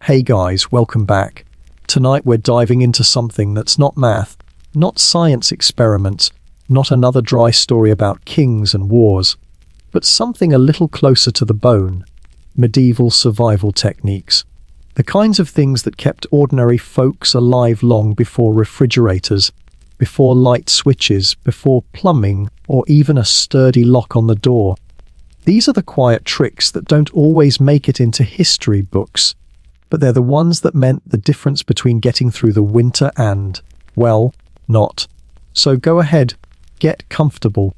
Hey guys, welcome back. Tonight we're diving into something that's not math, not science experiments, not another dry story about kings and wars, but something a little closer to the bone: medieval survival techniques. The kinds of things that kept ordinary folks alive long before refrigerators, before light switches, before plumbing, or even a sturdy lock on the door. These are the quiet tricks that don't always make it into history books, but they're the ones that meant the difference between getting through the winter and, well, not. So go ahead, get comfortable.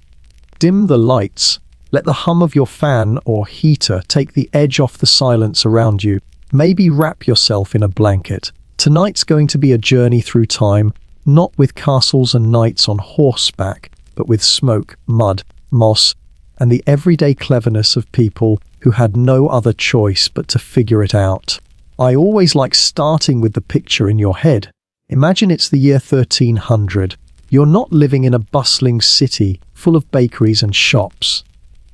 Dim the lights. Let the hum of your fan or heater take the edge off the silence around you. Maybe wrap yourself in a blanket. Tonight's going to be a journey through time, not with castles and knights on horseback, but with smoke, mud, moss, and the everyday cleverness of people who had no other choice but to figure it out. I always like starting with the picture in your head. Imagine it's the year 1300. You're not living in a bustling city full of bakeries and shops.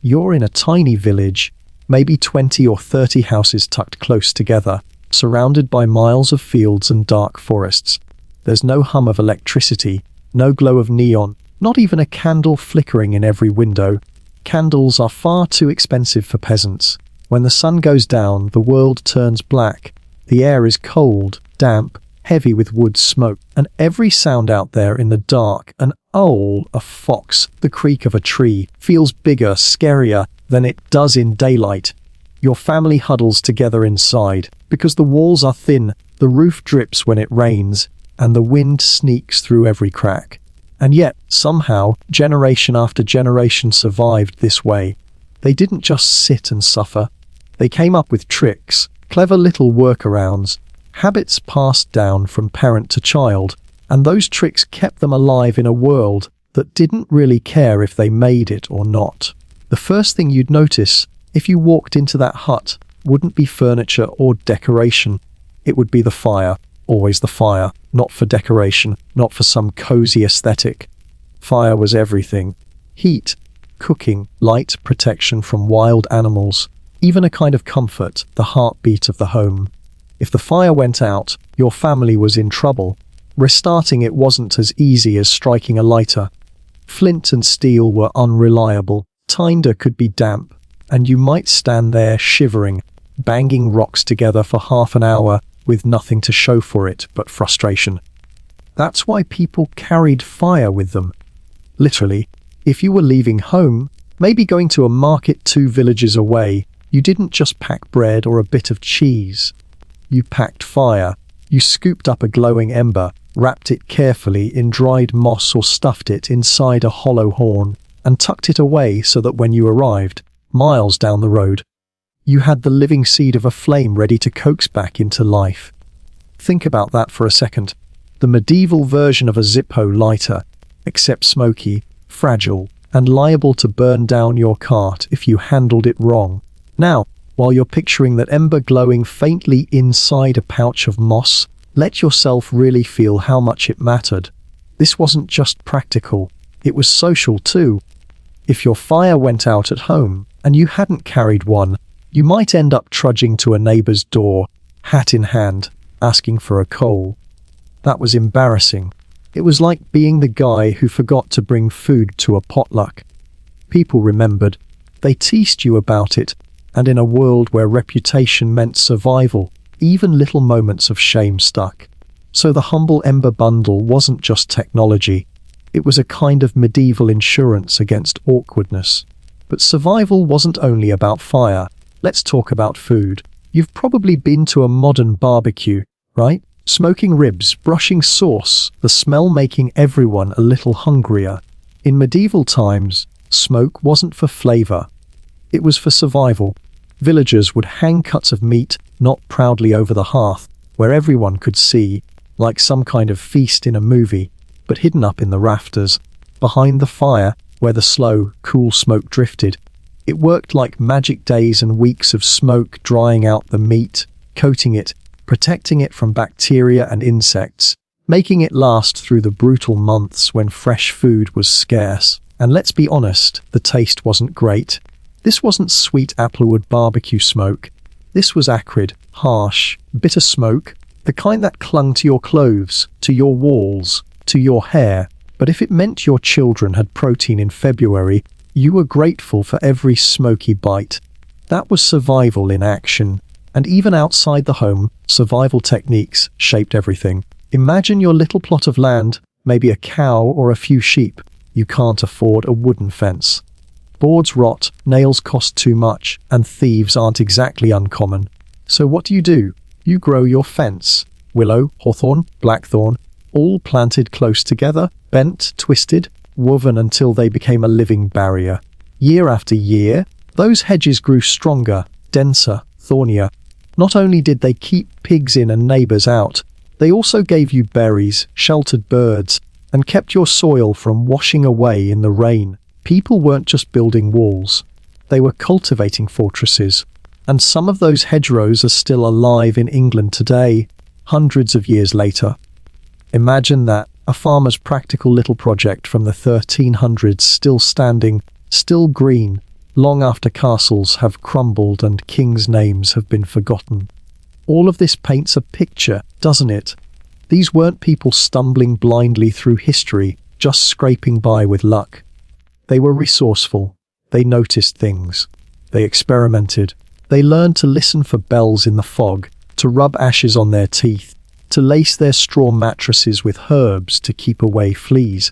You're in a tiny village, maybe 20 or 30 houses tucked close together, surrounded by miles of fields and dark forests. There's no hum of electricity, no glow of neon, not even a candle flickering in every window. Candles are far too expensive for peasants. When the sun goes down, the world turns black. The air is cold, damp, heavy with wood smoke, and every sound out there in the dark, an owl, a fox, the creak of a tree, feels bigger, scarier than it does in daylight. Your family huddles together inside, because the walls are thin, the roof drips when it rains, and the wind sneaks through every crack. And yet, somehow, generation after generation survived this way. They didn't just sit and suffer. They came up with tricks, clever little workarounds, habits passed down from parent to child, and those tricks kept them alive in a world that didn't really care if they made it or not. The first thing you'd notice if you walked into that hut wouldn't be furniture or decoration. It would be the fire, always the fire, not for decoration, not for some cozy aesthetic. Fire was everything. Heat, cooking, light, protection from wild animals, even a kind of comfort, the heartbeat of the home. If the fire went out, your family was in trouble. Restarting it wasn't as easy as striking a lighter. Flint and steel were unreliable, tinder could be damp, and you might stand there shivering, banging rocks together for half an hour with nothing to show for it but frustration. That's why people carried fire with them. Literally, if you were leaving home, maybe going to a market 2 villages away, you didn't just pack bread or a bit of cheese. You packed fire. You scooped up a glowing ember, wrapped it carefully in dried moss or stuffed it inside a hollow horn, and tucked it away so that when you arrived, miles down the road, you had the living seed of a flame ready to coax back into life. Think about that for a second. The medieval version of a Zippo lighter, except smoky, fragile, and liable to burn down your cart if you handled it wrong. Now, while you're picturing that ember glowing faintly inside a pouch of moss, let yourself really feel how much it mattered. This wasn't just practical, it was social too. If your fire went out at home and you hadn't carried one, you might end up trudging to a neighbor's door, hat in hand, asking for a coal. That was embarrassing. It was like being the guy who forgot to bring food to a potluck. People remembered. They teased you about it, and in a world where reputation meant survival, even little moments of shame stuck. So the humble ember bundle wasn't just technology. It was a kind of medieval insurance against awkwardness. But survival wasn't only about fire. Let's talk about food. You've probably been to a modern barbecue, right? Smoking ribs, brushing sauce, the smell making everyone a little hungrier. In medieval times, smoke wasn't for flavor. It was for survival. Villagers would hang cuts of meat not proudly over the hearth, where everyone could see, like some kind of feast in a movie, but hidden up in the rafters, behind the fire where the slow, cool smoke drifted. It worked like magic, days and weeks of smoke drying out the meat, coating it, protecting it from bacteria and insects, making it last through the brutal months when fresh food was scarce. And let's be honest, the taste wasn't great. This wasn't sweet applewood barbecue smoke. This was acrid, harsh, bitter smoke, the kind that clung to your clothes, to your walls, to your hair. But if it meant your children had protein in February, you were grateful for every smoky bite. That was survival in action. And even outside the home, survival techniques shaped everything. Imagine your little plot of land, maybe a cow or a few sheep. You can't afford a wooden fence. Boards rot, nails cost too much, and thieves aren't exactly uncommon. So what do? You grow your fence. Willow, hawthorn, blackthorn, all planted close together, bent, twisted, woven until they became a living barrier. Year after year, those hedges grew stronger, denser, thornier. Not only did they keep pigs in and neighbours out, they also gave you berries, sheltered birds, and kept your soil from washing away in the rain. People weren't just building walls. They were cultivating fortresses. And some of those hedgerows are still alive in England today, hundreds of years later. Imagine that, a farmer's practical little project from the 1300s still standing, still green, long after castles have crumbled and kings' names have been forgotten. All of this paints a picture, doesn't it? These weren't people stumbling blindly through history, just scraping by with luck. They were resourceful. They noticed things. They experimented. They learned to listen for bells in the fog, to rub ashes on their teeth, to lace their straw mattresses with herbs to keep away fleas.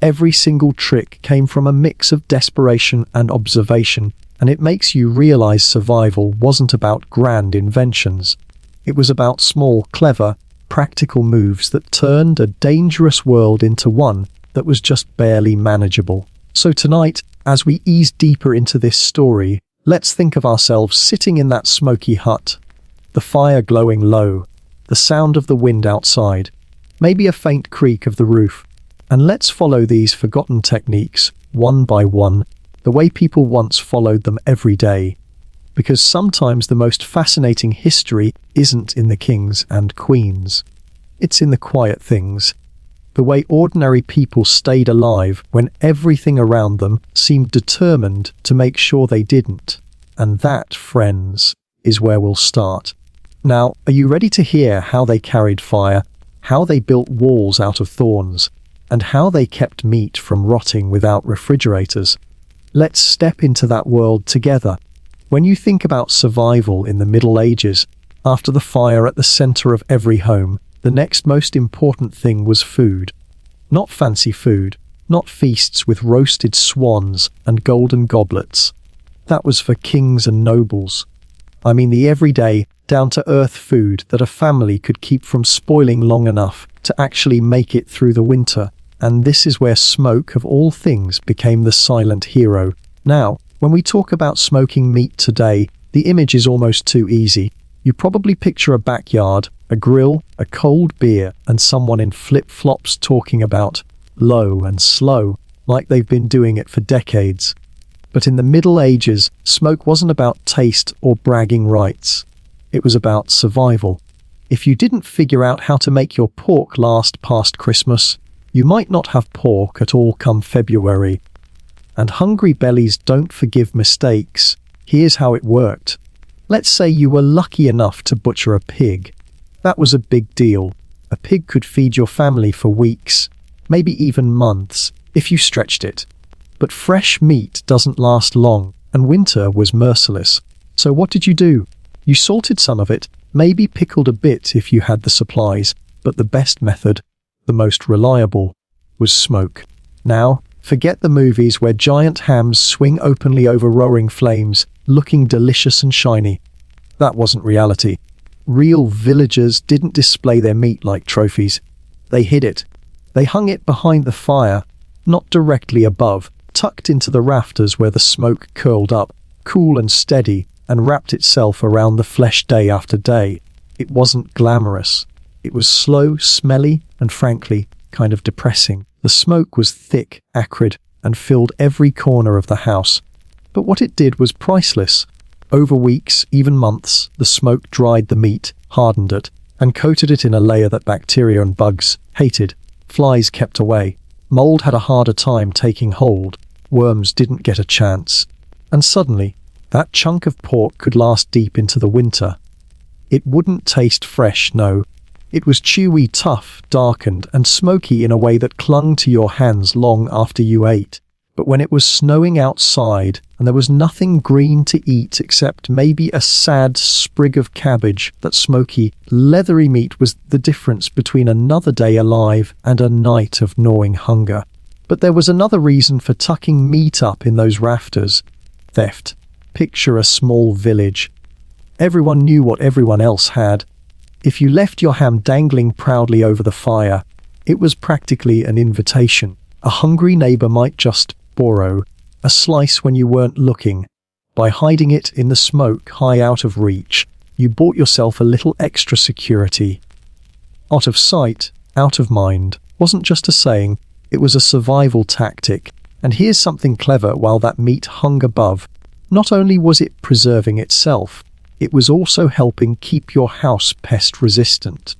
Every single trick came from a mix of desperation and observation, and it makes you realize survival wasn't about grand inventions. It was about small, clever, practical moves that turned a dangerous world into one that was just barely manageable. So tonight, as we ease deeper into this story, let's think of ourselves sitting in that smoky hut, the fire glowing low, the sound of the wind outside, maybe a faint creak of the roof. And let's follow these forgotten techniques, one by one, the way people once followed them every day. Because sometimes the most fascinating history isn't in the kings and queens. It's in the quiet things. The way ordinary people stayed alive when everything around them seemed determined to make sure they didn't. And that, friends, is where we'll start. Now, are you ready to hear how they carried fire, how they built walls out of thorns, and how they kept meat from rotting without refrigerators? Let's step into that world together. When you think about survival in the Middle Ages, after the fire at the center of every home, the next most important thing was food. Not fancy food, not feasts with roasted swans and golden goblets. That was for kings and nobles. I mean the everyday, down-to-earth food that a family could keep from spoiling long enough to actually make it through the winter. And this is where smoke, of all things, became the silent hero. Now, when we talk about smoking meat today, the image is almost too easy. You probably picture a backyard, a grill, a cold beer, and someone in flip-flops talking about low and slow, like they've been doing it for decades. But in the Middle Ages, smoke wasn't about taste or bragging rights. It was about survival. If you didn't figure out how to make your pork last past Christmas, you might not have pork at all come February. And hungry bellies don't forgive mistakes. Here's how it worked. Let's say you were lucky enough to butcher a pig. That was a big deal. A pig could feed your family for weeks, maybe even months, if you stretched it. But fresh meat doesn't last long, and winter was merciless. So what did you do? You salted some of it, maybe pickled a bit if you had the supplies, but the best method, the most reliable, was smoke. Now, forget the movies where giant hams swing openly over roaring flames, looking delicious and shiny. That wasn't reality. Real villagers didn't display their meat like trophies. They hid it. They hung it behind the fire, not directly above, tucked into the rafters where the smoke curled up, cool and steady, and wrapped itself around the flesh day after day. It wasn't glamorous. It was slow, smelly, and frankly, kind of depressing. The smoke was thick, acrid, and filled every corner of the house. But what it did was priceless. Over weeks, even months, the smoke dried the meat, hardened it, and coated it in a layer that bacteria and bugs hated. Flies kept away. Mold had a harder time taking hold. Worms didn't get a chance. And suddenly, That chunk of pork could last deep into the winter. It wouldn't taste fresh, no. It was chewy, tough, darkened, and smoky in a way that clung to your hands long after you ate. But when it was snowing outside and there was nothing green to eat except maybe a sad sprig of cabbage, that smoky, leathery meat was the difference between another day alive and a night of gnawing hunger. But there was another reason for tucking meat up in those rafters. Theft. Picture a small village. Everyone knew what everyone else had. If you left your ham dangling proudly over the fire, it was practically an invitation. A hungry neighbor might just borrow a slice when you weren't looking. By hiding it in the smoke high out of reach, you bought yourself a little extra security. Out of sight, out of mind wasn't just a saying, it was a survival tactic. And here's something clever: while that meat hung above, not only was it preserving itself, it was also helping keep your house pest resistant.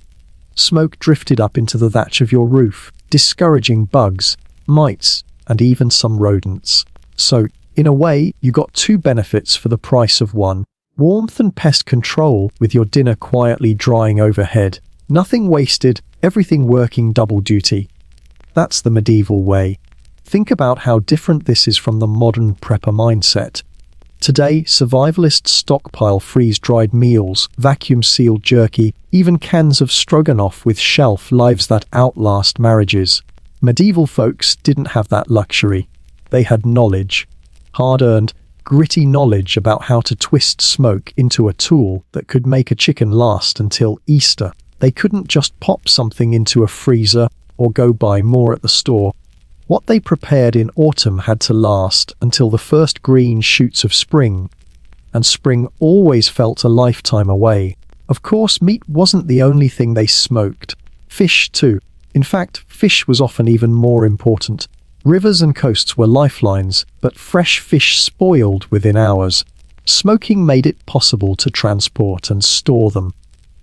Smoke drifted up into the thatch of your roof, discouraging bugs, mites, and even some rodents. So, in a way, you got two benefits for the price of one: warmth and pest control, with your dinner quietly drying overhead. Nothing wasted, everything working double duty. That's the medieval way. Think about how different this is from the modern prepper mindset. Today, survivalists stockpile freeze-dried meals, vacuum-sealed jerky, even cans of stroganoff with shelf lives that outlast marriages. Medieval folks didn't have that luxury. They had knowledge. Hard-earned, gritty knowledge about how to twist smoke into a tool that could make a chicken last until Easter. They couldn't just pop something into a freezer or go buy more at the store. What they prepared in autumn had to last until the first green shoots of spring, and spring always felt a lifetime away. Of course, meat wasn't the only thing they smoked. Fish, too. In fact, fish was often even more important. Rivers and coasts were lifelines, but fresh fish spoiled within hours. Smoking made it possible to transport and store them.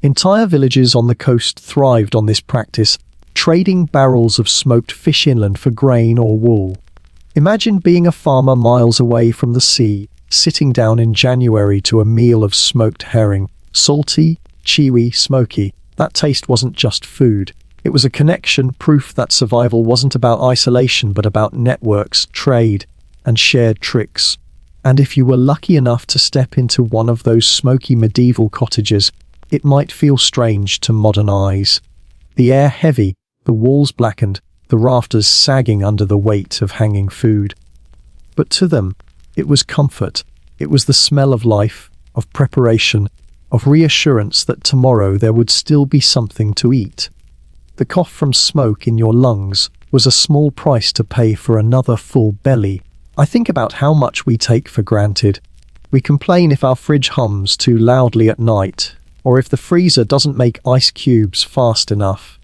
Entire villages on the coast thrived on this practice, trading barrels of smoked fish inland for grain or wool. Imagine being a farmer miles away from the sea, sitting down in January to a meal of smoked herring. Salty, chewy, smoky. That taste wasn't just food. It was a connection, proof that survival wasn't about isolation but about networks, trade, and shared tricks. And if you were lucky enough to step into one of those smoky medieval cottages, it might feel strange to modern eyes. The air heavy, the walls blackened, the rafters sagging under the weight of hanging food. But to them, it was comfort. It was the smell of life, of preparation, of reassurance that tomorrow there would still be something to eat. The cough from smoke in your lungs was a small price to pay for another full belly. I think about how much we take for granted. We complain if our fridge hums too loudly at night, or if the freezer doesn't make ice cubes fast enough.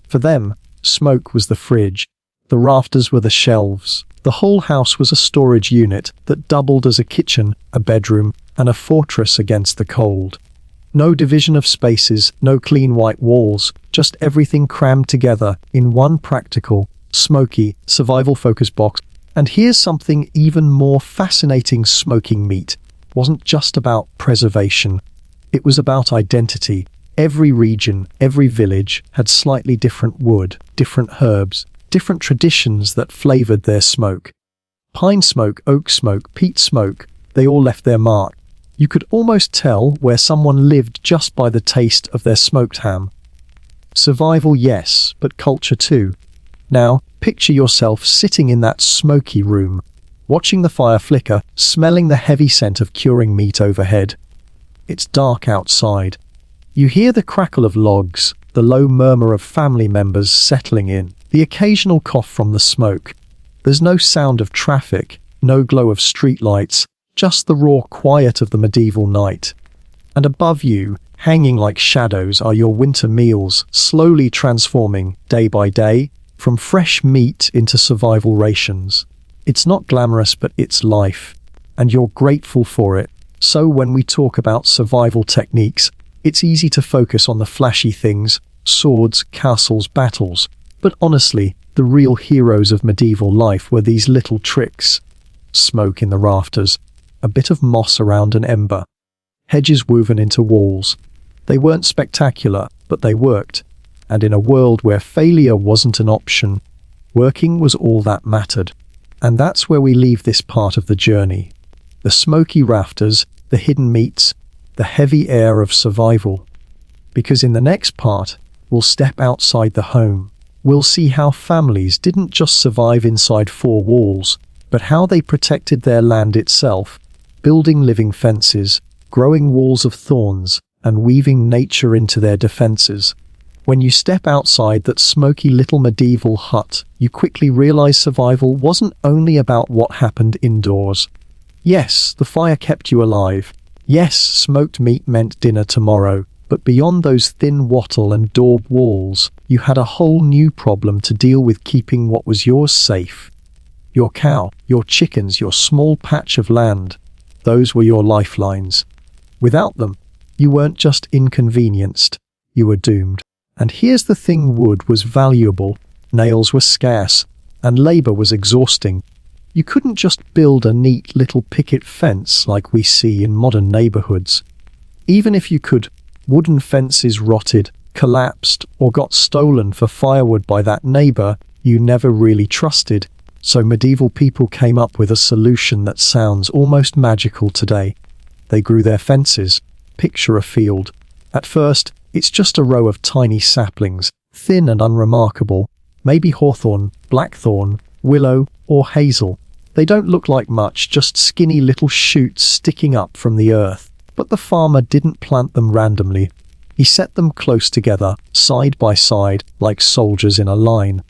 For them, smoke was the fridge. The rafters were the shelves. The whole house was a storage unit that doubled as a kitchen, a bedroom, and a fortress against the cold. No division of spaces, no clean white walls, just everything crammed together in one practical, smoky, survival-focused box. And here's something even more fascinating: smoking meat wasn't just about preservation. It was about identity. Every region, every village had slightly different wood, different herbs, different traditions that flavored their smoke. Pine smoke, oak smoke, peat smoke, they all left their mark. You could almost tell where someone lived just by the taste of their smoked ham. Survival, yes, but culture too. Now, picture yourself sitting in that smoky room, watching the fire flicker, smelling the heavy scent of curing meat overhead. It's dark outside. You hear the crackle of logs, the low murmur of family members settling in, the occasional cough from the smoke. There's no sound of traffic, no glow of streetlights, just the raw quiet of the medieval night. And above you, hanging like shadows, are your winter meals, slowly transforming, day by day, from fresh meat into survival rations. It's not glamorous, but it's life, and you're grateful for it. So when we talk about survival techniques, it's easy to focus on the flashy things, swords, castles, battles. But honestly, the real heroes of medieval life were these little tricks. Smoke in the rafters. a bit of moss around an ember. Hedges woven into walls. They weren't spectacular, but they worked. And in a world where failure wasn't an option, working was all that mattered. And that's where we leave this part of the journey. The smoky rafters, the hidden meats, the heavy air of survival. Because in the next part, we'll step outside the home. We'll see how families didn't just survive inside four walls, but how they protected their land itself, building living fences, growing walls of thorns, and weaving nature into their defenses. When you step outside that smoky little medieval hut, you quickly realize survival wasn't only about what happened indoors. Yes, the fire kept you alive. Yes, smoked meat meant dinner tomorrow. But beyond those thin wattle and daub walls, you had a whole new problem to deal with, keeping what was yours safe. Your cow, your chickens, your small patch of land. Those were your lifelines. Without them, you weren't just inconvenienced, you were doomed. And here's the thing: wood was valuable, nails were scarce, and labor was exhausting. You couldn't just build a neat little picket fence like we see in modern neighborhoods. Even if you could, wooden fences rotted, collapsed, or got stolen for firewood by that neighbor you never really trusted. So medieval people came up with a solution that sounds almost magical today. They grew their fences. Picture a field. At first, it's just a row of tiny saplings, thin and unremarkable. Maybe hawthorn, blackthorn, willow, or hazel. They don't look like much, just skinny little shoots sticking up from the earth. But the farmer didn't plant them randomly. He set them close together, side by side, like soldiers in a line.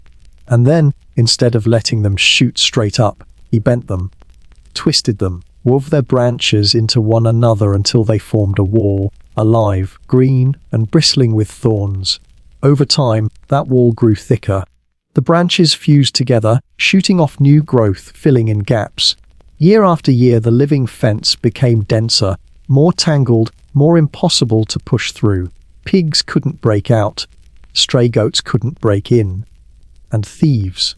And then, instead of letting them shoot straight up, he bent them, twisted them, wove their branches into one another until they formed a wall, alive, green, and bristling with thorns. Over time, that wall grew thicker. The branches fused together, shooting off new growth, filling in gaps. Year after year, the living fence became denser, more tangled, more impossible to push through. Pigs couldn't break out. Stray goats couldn't break in. And thieves.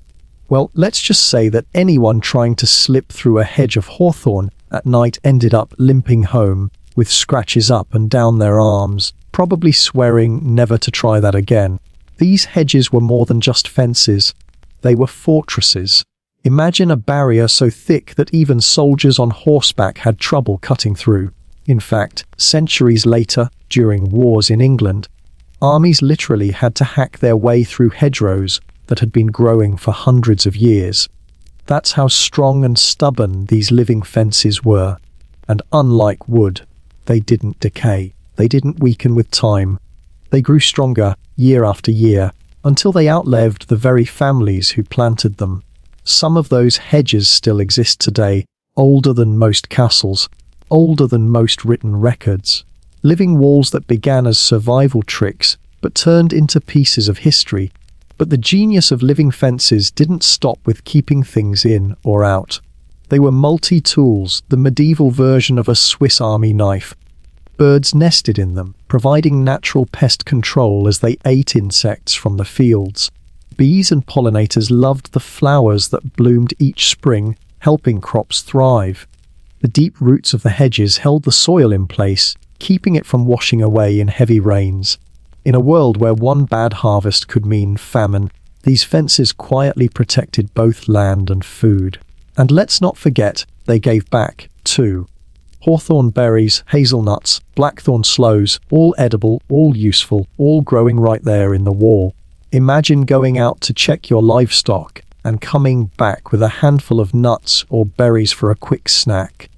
Well, let's just say that anyone trying to slip through a hedge of hawthorn at night ended up limping home, with scratches up and down their arms, probably swearing never to try that again. These hedges were more than just fences. They were fortresses. Imagine a barrier so thick that even soldiers on horseback had trouble cutting through. In fact, centuries later, during wars in England, armies literally had to hack their way through hedgerows that had been growing for hundreds of years. That's how strong and stubborn these living fences were. And unlike wood, they didn't decay. They didn't weaken with time. They grew stronger year after year until they outlived the very families who planted them. Some of those hedges still exist today, older than most castles, older than most written records. Living walls that began as survival tricks but turned into pieces of history. But the genius of living fences didn't stop with keeping things in or out. They were multi-tools, the medieval version of a Swiss Army knife. Birds nested in them, providing natural pest control as they ate insects from the fields. Bees and pollinators loved the flowers that bloomed each spring, helping crops thrive. The deep roots of the hedges held the soil in place, keeping it from washing away in heavy rains. In a world where one bad harvest could mean famine, these fences quietly protected both land and food. And let's not forget, they gave back, too. Hawthorn berries, hazelnuts, blackthorn sloes, all edible, all useful, all growing right there in the wall. Imagine going out to check your livestock and coming back with a handful of nuts or berries for a quick snack.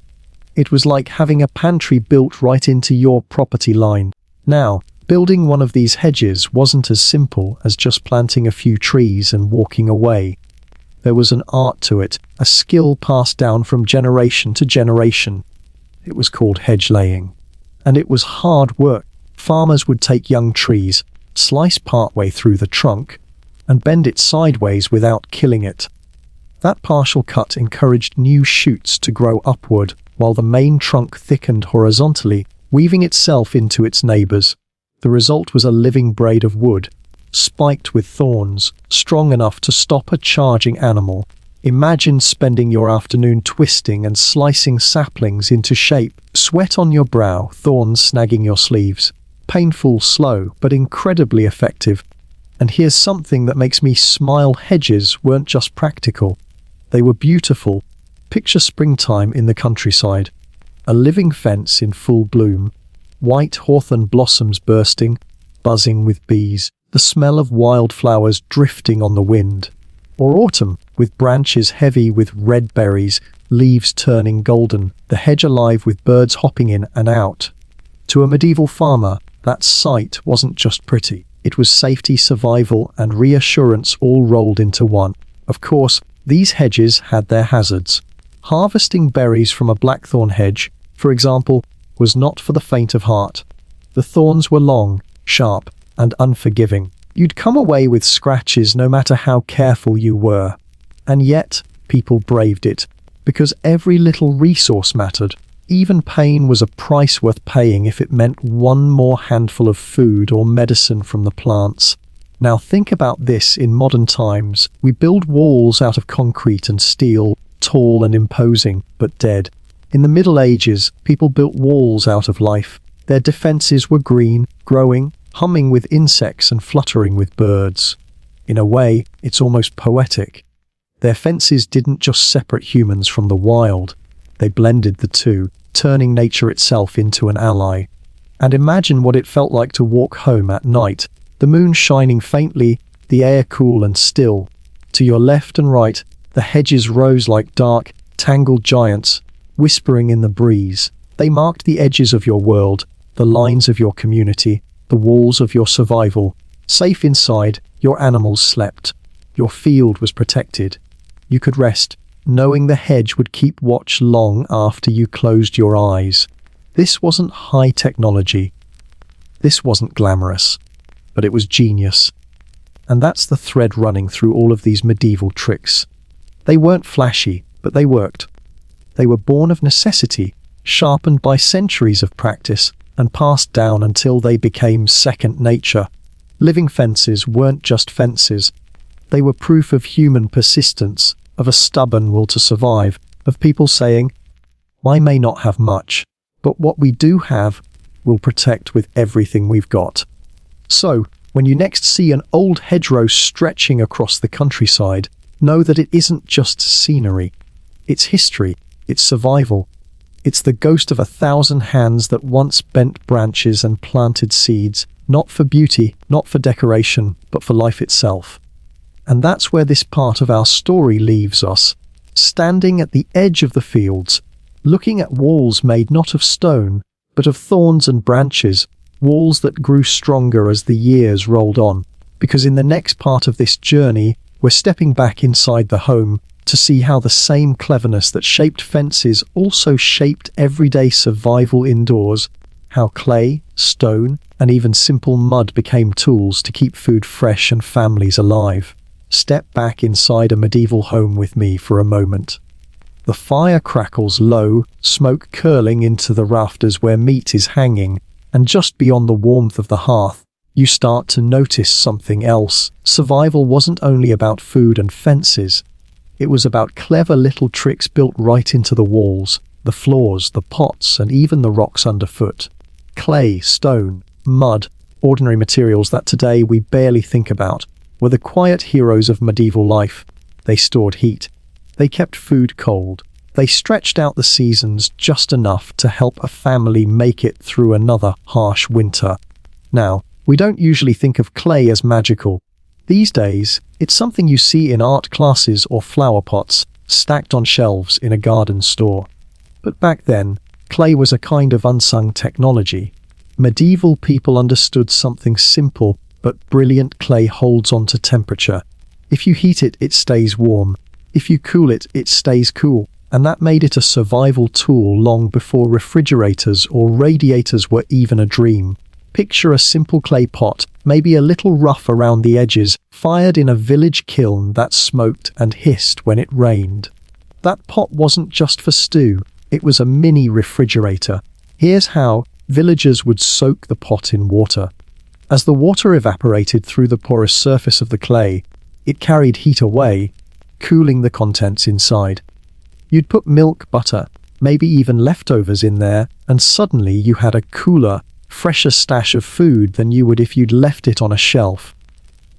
It was like having a pantry built right into your property line. Now, building one of these hedges wasn't as simple as just planting a few trees and walking away. There was an art to it, a skill passed down from generation to generation. It was called hedge laying. And it was hard work. Farmers would take young trees, slice partway through the trunk, and bend it sideways without killing it. That partial cut encouraged new shoots to grow upward, while the main trunk thickened horizontally, weaving itself into its neighbors. The result was a living braid of wood, spiked with thorns, strong enough to stop a charging animal. Imagine spending your afternoon twisting and slicing saplings into shape, sweat on your brow, thorns snagging your sleeves. Painful, slow, but incredibly effective. And here's something that makes me smile: hedges weren't just practical. They were beautiful. Picture springtime in the countryside. A living fence in full bloom. White hawthorn blossoms bursting, buzzing with bees. The smell of wildflowers drifting on the wind. Or autumn, with branches heavy with red berries, leaves turning golden, the hedge alive with birds hopping in and out. To a medieval farmer, that sight wasn't just pretty. It was safety, survival, and reassurance all rolled into one. Of course, these hedges had their hazards. Harvesting berries from a blackthorn hedge, for example, was not for the faint of heart. The thorns were long, sharp, and unforgiving. You'd come away with scratches no matter how careful you were. And yet, people braved it, because every little resource mattered. Even pain was a price worth paying if it meant one more handful of food or medicine from the plants. Now think about this in modern times. We build walls out of concrete and steel, tall and imposing, but dead. In the Middle Ages, people built walls out of life. Their defenses were green, growing, humming with insects and fluttering with birds. In a way, it's almost poetic. Their fences didn't just separate humans from the wild. They blended the two, turning nature itself into an ally. And imagine what it felt like to walk home at night, the moon shining faintly, the air cool and still. To your left and right, the hedges rose like dark, tangled giants, whispering in the breeze. They marked the edges of your world, the lines of your community, the walls of your survival. Safe inside, your animals slept. Your field was protected. You could rest, knowing the hedge would keep watch long after you closed your eyes. This wasn't high technology. This wasn't glamorous, but it was genius. And that's the thread running through all of these medieval tricks. They weren't flashy, but they worked. They were born of necessity, sharpened by centuries of practice, and passed down until they became second nature. Living fences weren't just fences. They were proof of human persistence, of a stubborn will to survive, of people saying, "I may not have much, but what we do have, we'll protect with everything we've got." So, when you next see an old hedgerow stretching across the countryside, know that it isn't just scenery. It's history, it's survival. It's the ghost of 1,000 hands that once bent branches and planted seeds, not for beauty, not for decoration, but for life itself. And that's where this part of our story leaves us, standing at the edge of the fields, looking at walls made not of stone, but of thorns and branches, walls that grew stronger as the years rolled on. Because in the next part of this journey, we're stepping back inside the home to see how the same cleverness that shaped fences also shaped everyday survival indoors, how clay, stone, and even simple mud became tools to keep food fresh and families alive. Step back inside a medieval home with me for a moment. The fire crackles low, smoke curling into the rafters where meat is hanging, and just beyond the warmth of the hearth, you start to notice something else. Survival wasn't only about food and fences. It was about clever little tricks built right into the walls, the floors, the pots, and even the rocks underfoot. Clay, stone, mud, ordinary materials that today we barely think about, were the quiet heroes of medieval life. They stored heat. They kept food cold. They stretched out the seasons just enough to help a family make it through another harsh winter. Now, we don't usually think of clay as magical. These days, it's something you see in art classes or flower pots, stacked on shelves in a garden store. But back then, clay was a kind of unsung technology. Medieval people understood something simple but brilliant: clay holds on to temperature. If you heat it, it stays warm. If you cool it, it stays cool. And that made it a survival tool long before refrigerators or radiators were even a dream. Picture a simple clay pot, maybe a little rough around the edges, fired in a village kiln that smoked and hissed when it rained. That pot wasn't just for stew, it was a mini refrigerator. Here's how: villagers would soak the pot in water. As the water evaporated through the porous surface of the clay, it carried heat away. cooling the contents inside. You'd put milk, butter, maybe even leftovers in there, and suddenly you had a cooler, fresher stash of food than you would if you'd left it on a shelf.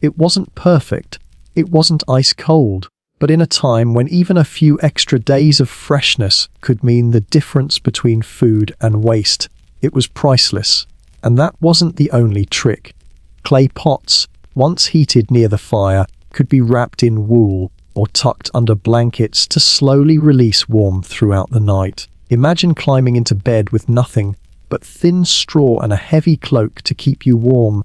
It wasn't perfect, it wasn't ice cold, but in a time when even a few extra days of freshness could mean the difference between food and waste, it was priceless. And that wasn't the only trick. Clay pots, once heated near the fire, could be wrapped in wool or tucked under blankets to slowly release warmth throughout the night. Imagine climbing into bed with nothing but thin straw and a heavy cloak to keep you warm.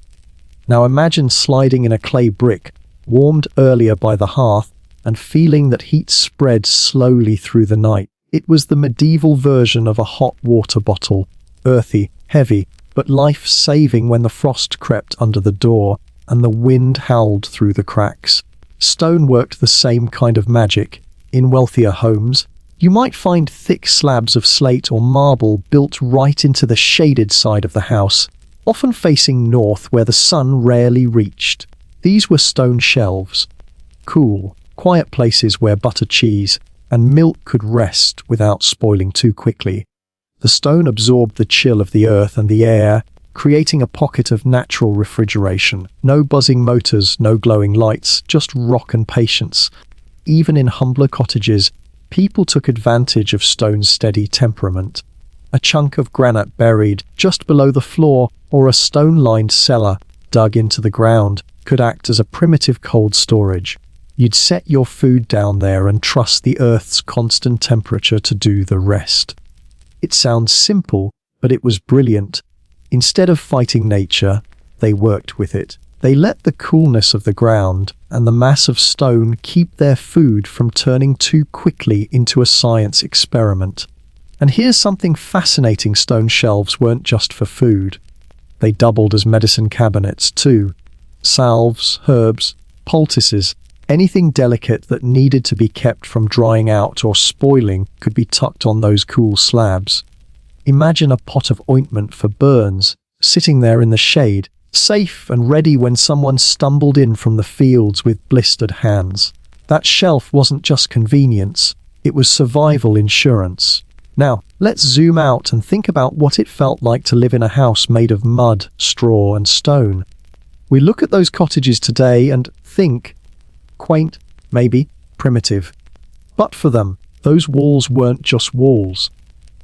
Now imagine sliding in a clay brick, warmed earlier by the hearth, and feeling that heat spread slowly through the night. It was the medieval version of a hot water bottle, earthy, heavy, but life-saving when the frost crept under the door and the wind howled through the cracks. Stone worked the same kind of magic. In wealthier homes, you might find thick slabs of slate or marble built right into the shaded side of the house, often facing north where the sun rarely reached. These were stone shelves, cool, quiet places where butter, cheese, and milk could rest without spoiling too quickly. The stone absorbed the chill of the earth and the air, creating a pocket of natural refrigeration. No buzzing motors, no glowing lights, just rock and patience. Even in humbler cottages, people took advantage of stone's steady temperament. A chunk of granite buried just below the floor or a stone-lined cellar dug into the ground could act as a primitive cold storage. You'd set your food down there and trust the earth's constant temperature to do the rest. It sounds simple, but it was brilliant. Instead of fighting nature, they worked with it. They let the coolness of the ground and the mass of stone keep their food from turning too quickly into a science experiment. And here's something fascinating: stone shelves weren't just for food. They doubled as medicine cabinets too. Salves, herbs, poultices, anything delicate that needed to be kept from drying out or spoiling could be tucked on those cool slabs. Imagine a pot of ointment for burns, sitting there in the shade, safe and ready when someone stumbled in from the fields with blistered hands. That shelf wasn't just convenience, it was survival insurance. Now, let's zoom out and think about what it felt like to live in a house made of mud, straw, and stone. We look at those cottages today and think, quaint, maybe, primitive. But for them, those walls weren't just walls.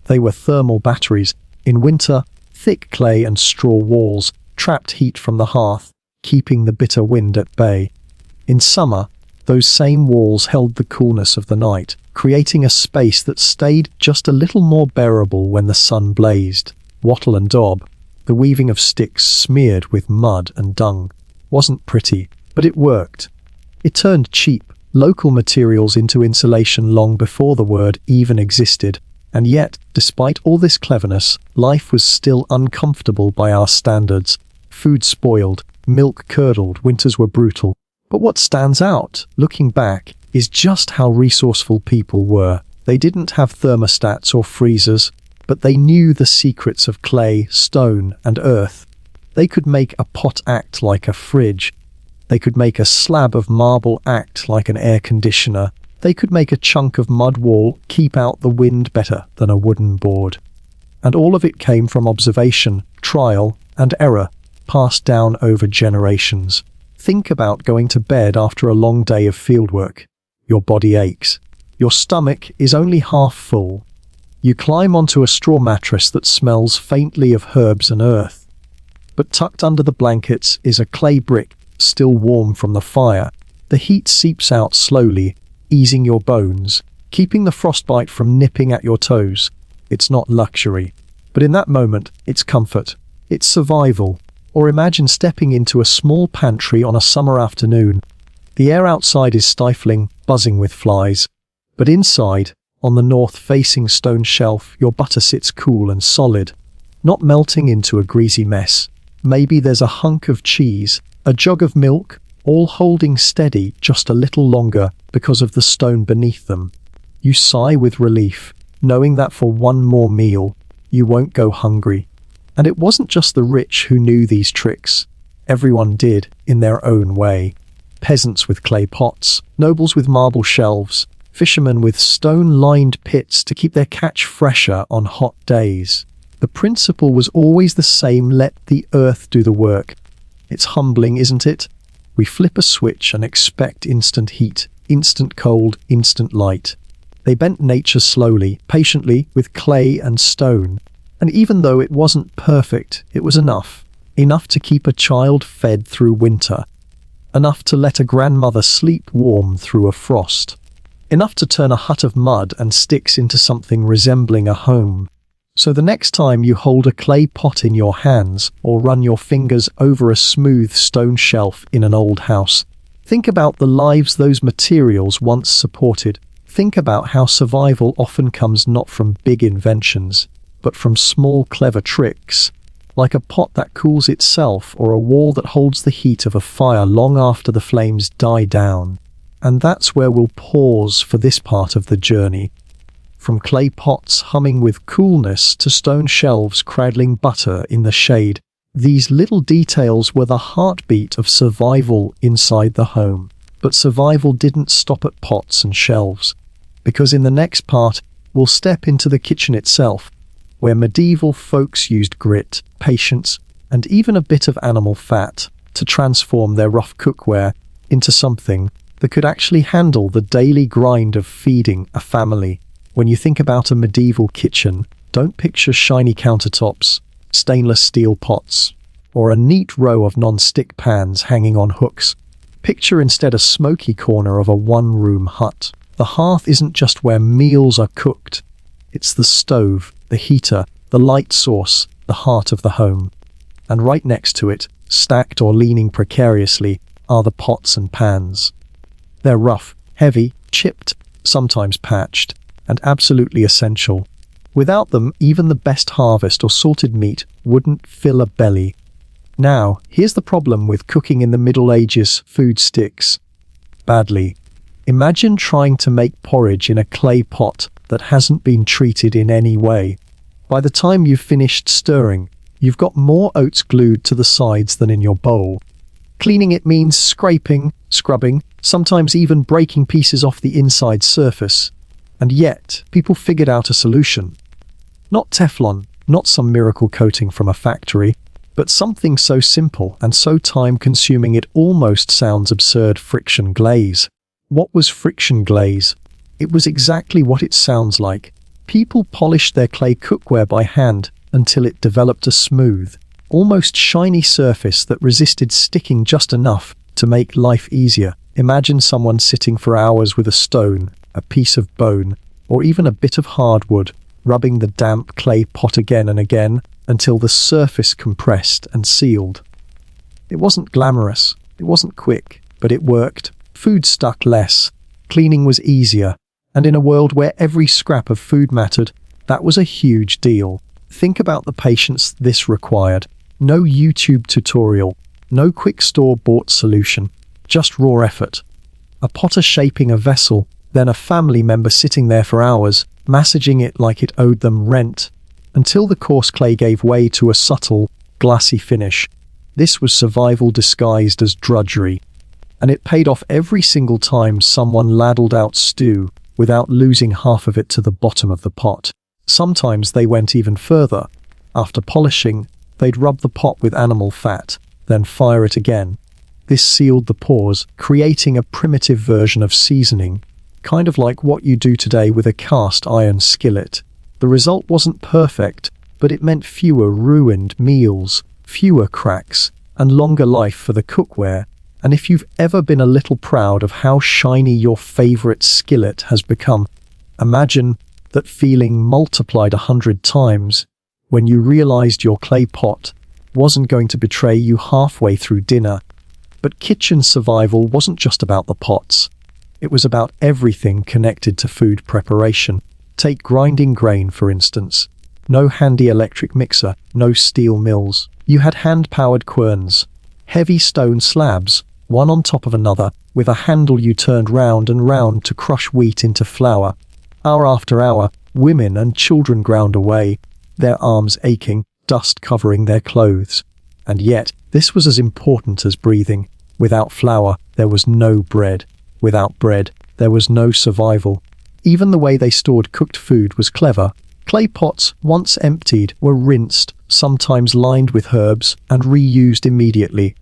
They were thermal batteries. In winter, thick clay and straw walls trapped heat from the hearth, keeping the bitter wind at bay. In summer, those same walls held the coolness of the night, creating a space that stayed just a little more bearable when the sun blazed. Wattle and daub, the weaving of sticks smeared with mud and dung, wasn't pretty, but it worked. It turned cheap, local materials into insulation long before the word even existed. And yet, despite all this cleverness, life was still uncomfortable by our standards. Food spoiled, milk curdled, winters were brutal. But what stands out, looking back, is just how resourceful people were. They didn't have thermostats or freezers, but they knew the secrets of clay, stone, and earth. They could make a pot act like a fridge. They could make a slab of marble act like an air conditioner. They could make a chunk of mud wall keep out the wind better than a wooden board. And all of it came from observation, trial, and error, passed down over generations. Think about going to bed after a long day of fieldwork. Your body aches. Your stomach is only half full. You climb onto a straw mattress that smells faintly of herbs and earth. But tucked under the blankets is a clay brick, still warm from the fire. The heat seeps out slowly, easing your bones, keeping the frostbite from nipping at your toes. It's not luxury, but in that moment, it's comfort. It's survival. Or imagine stepping into a small pantry on a summer afternoon. The air outside is stifling, buzzing with flies. But inside, on the north-facing stone shelf, your butter sits cool and solid, not melting into a greasy mess. Maybe there's a hunk of cheese, a jug of milk, all holding steady just a little longer because of the stone beneath them. You sigh with relief, knowing that for one more meal, you won't go hungry. And it wasn't just the rich who knew these tricks. Everyone did, in their own way. peasants with clay pots, nobles with marble shelves, fishermen with stone-lined pits to keep their catch fresher on hot days. The principle was always the same: let the earth do the work. It's humbling, isn't it? We flip a switch and expect instant heat, instant cold, instant light. They bent nature slowly, patiently, with clay and stone. And even though it wasn't perfect, it was enough. Enough to keep a child fed through winter. Enough to let a grandmother sleep warm through a frost. Enough to turn a hut of mud and sticks into something resembling a home. So the next time you hold a clay pot in your hands or run your fingers over a smooth stone shelf in an old house, think about the lives those materials once supported. Think about how survival often comes not from big inventions, but from small clever tricks, like a pot that cools itself or a wall that holds the heat of a fire long after the flames die down. And that's where we'll pause for this part of the journey. From clay pots humming with coolness to stone shelves cradling butter in the shade, these little details were the heartbeat of survival inside the home. But survival didn't stop at pots and shelves, because in the next part, we'll step into the kitchen itself, where medieval folks used grit, patience, and even a bit of animal fat to transform their rough cookware into something that could actually handle the daily grind of feeding a family. When you think about a medieval kitchen, don't picture shiny countertops, stainless steel pots, or a neat row of non-stick pans hanging on hooks. Picture instead a smoky corner of a one-room hut. The hearth isn't just where meals are cooked. It's the stove, the heater, the light source, the heart of the home. And right next to it, stacked or leaning precariously, are the pots and pans. They're rough, heavy, chipped, sometimes patched, and absolutely essential. Without them, even the best harvest or salted meat wouldn't fill a belly. Now, here's the problem with cooking in the Middle Ages. Food sticks badly. Imagine trying to make porridge in a clay pot that hasn't been treated in any way. By the time you've finished stirring, you've got more oats glued to the sides than in your bowl. Cleaning it means scraping, scrubbing, sometimes even breaking pieces off the inside surface. And yet, people figured out a solution. Not Teflon, not some miracle coating from a factory, but something so simple and so time-consuming it almost sounds absurd: friction glaze. What was friction glaze? It was exactly what it sounds like. People polished their clay cookware by hand until it developed a smooth, almost shiny surface that resisted sticking just enough to make life easier. Imagine someone sitting for hours with a stone, a piece of bone, or even a bit of hardwood, rubbing the damp clay pot again and again until the surface compressed and sealed. It wasn't glamorous, it wasn't quick, but it worked. Food stuck less, cleaning was easier, and in a world where every scrap of food mattered, that was a huge deal. Think about the patience this required. No YouTube tutorial, no quick store-bought solution, just raw effort. A potter shaping a vessel, then a family member sitting there for hours, massaging it like it owed them rent, until the coarse clay gave way to a subtle, glassy finish. This was survival disguised as drudgery, and it paid off every single time someone ladled out stew without losing half of it to the bottom of the pot. Sometimes they went even further. After polishing, they'd rub the pot with animal fat, then fire it again. This sealed the pores, creating a primitive version of seasoning, kind of like what you do today with a cast iron skillet. The result wasn't perfect, but it meant fewer ruined meals, fewer cracks, and longer life for the cookware. And if you've ever been a little proud of how shiny your favorite skillet has become, imagine that feeling multiplied 100 times when you realized your clay pot wasn't going to betray you halfway through dinner. But kitchen survival wasn't just about the pots. It was about everything connected to food preparation. Take grinding grain, for instance. No handy electric mixer, no steel mills. You had hand-powered querns, heavy stone slabs, one on top of another, with a handle you turned round and round to crush wheat into flour. Hour after hour, women and children ground away, their arms aching, dust covering their clothes. And yet, this was as important as breathing. Without flour, there was no bread. Without bread, there was no survival. Even the way they stored cooked food was clever. Clay pots, once emptied, were rinsed, sometimes lined with herbs, and reused immediately.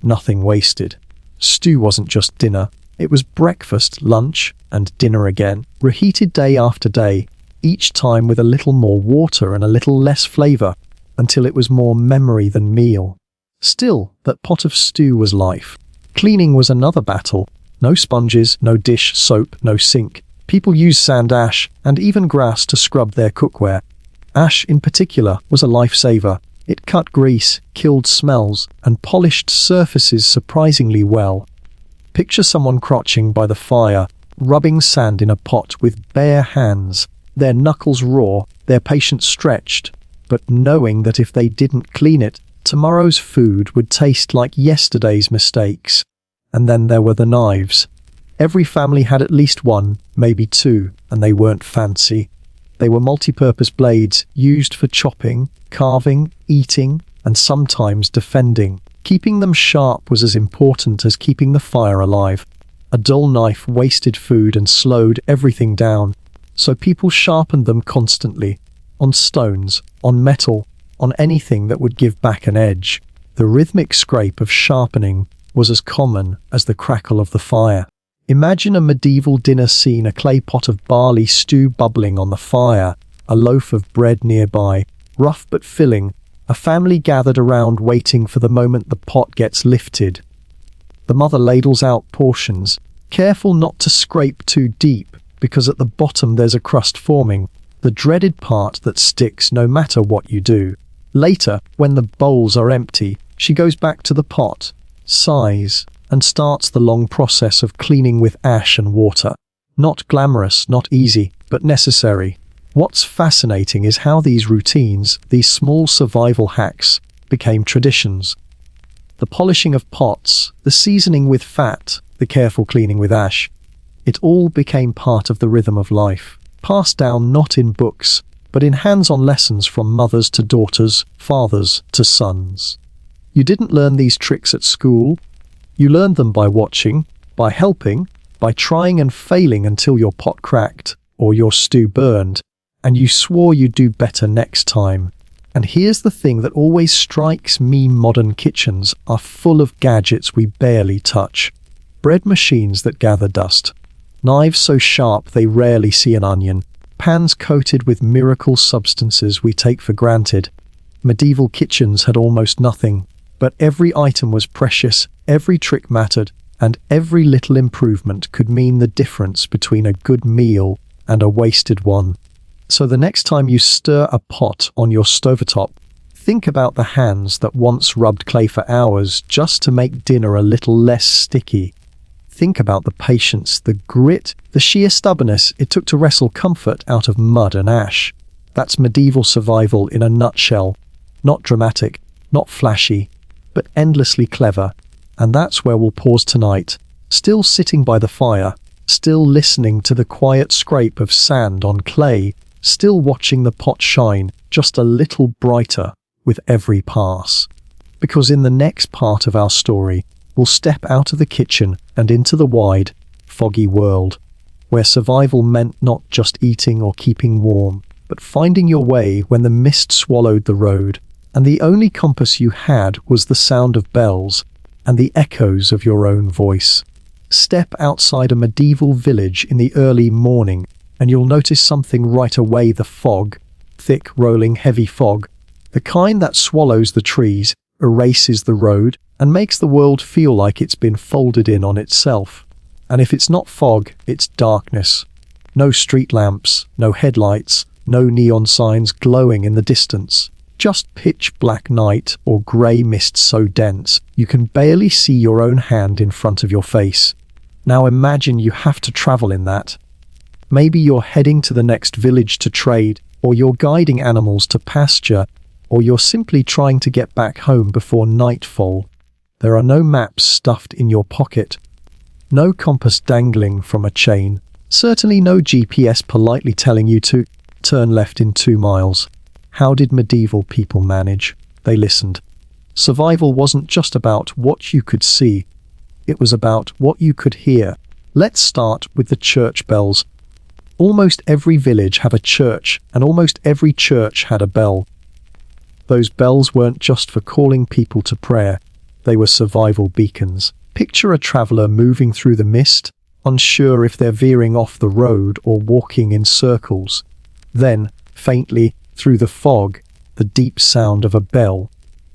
Nothing wasted. Stew wasn't just dinner. It was breakfast, lunch, and dinner again, reheated day after day, each time with a little more water and a little less flavor, until it was more memory than meal. Still, that pot of stew was life. Cleaning was another battle. No sponges, no dish soap, no sink. People used sand ash and even grass to scrub their cookware. Ash, in particular, was a lifesaver. It cut grease, killed smells, and polished surfaces surprisingly well. Picture someone crouching by the fire, rubbing sand in a pot with bare hands, their knuckles raw, their patience stretched, but knowing that if they didn't clean it, tomorrow's food would taste like yesterday's mistakes. And then there were the knives. Every family had at least one, maybe two, and they weren't fancy. They were multi-purpose blades used for chopping, carving, eating, and sometimes defending. Keeping them sharp was as important as keeping the fire alive. A dull knife wasted food and slowed everything down, so people sharpened them constantly, on stones, on metal, on anything that would give back an edge. The rhythmic scrape of sharpening was as common as the crackle of the fire. Imagine a medieval dinner scene, a clay pot of barley stew bubbling on the fire, a loaf of bread nearby, rough but filling, a family gathered around waiting for the moment the pot gets lifted. The mother ladles out portions, careful not to scrape too deep, because at the bottom there's a crust forming, the dreaded part that sticks no matter what you do. Later, when the bowls are empty, she goes back to the pot, sighs, and starts the long process of cleaning with ash and water. Not glamorous, not easy, but necessary. What's fascinating is how these routines, these small survival hacks, became traditions. The polishing of pots, the seasoning with fat, the careful cleaning with ash, it all became part of the rhythm of life, passed down not in books, but in hands-on lessons from mothers to daughters, fathers to sons. You didn't learn these tricks at school. You learned them by watching, by helping, by trying and failing until your pot cracked or your stew burned, and you swore you'd do better next time. And here's the thing that always strikes me: modern kitchens are full of gadgets we barely touch. Bread machines that gather dust, knives so sharp they rarely see an onion, pans coated with miracle substances we take for granted. Medieval kitchens had almost nothing, but every item was precious, every trick mattered, and every little improvement could mean the difference between a good meal and a wasted one. So the next time you stir a pot on your stovetop, think about the hands that once rubbed clay for hours just to make dinner a little less sticky. Think about the patience, the grit, the sheer stubbornness it took to wrestle comfort out of mud and ash. That's medieval survival in a nutshell. Not dramatic, not flashy, but endlessly clever. And that's where we'll pause tonight, still sitting by the fire, still listening to the quiet scrape of sand on clay, still watching the pot shine just a little brighter with every pass. Because in the next part of our story, we'll step out of the kitchen and into the wide, foggy world, where survival meant not just eating or keeping warm, but finding your way when the mist swallowed the road, and the only compass you had was the sound of bells and the echoes of your own voice. Step outside a medieval village in the early morning, and you'll notice something right away: the fog, thick, rolling, heavy fog, the kind that swallows the trees, erases the road, and makes the world feel like it's been folded in on itself. And if it's not fog, it's darkness. No street lamps, no headlights, no neon signs glowing in the distance. Just pitch black night or grey mist so dense you can barely see your own hand in front of your face. Now imagine you have to travel in that. Maybe you're heading to the next village to trade, or you're guiding animals to pasture, or you're simply trying to get back home before nightfall. There are no maps stuffed in your pocket, no compass dangling from a chain, certainly no GPS politely telling you to turn left in 2 miles. How did medieval people manage? They listened. Survival wasn't just about what you could see. It was about what you could hear. Let's start with the church bells. Almost every village had a church, and almost every church had a bell. Those bells weren't just for calling people to prayer, they were survival beacons. Picture a traveler moving through the mist, unsure if they're veering off the road or walking in circles. Then, faintly, through the fog, the deep sound of a bell.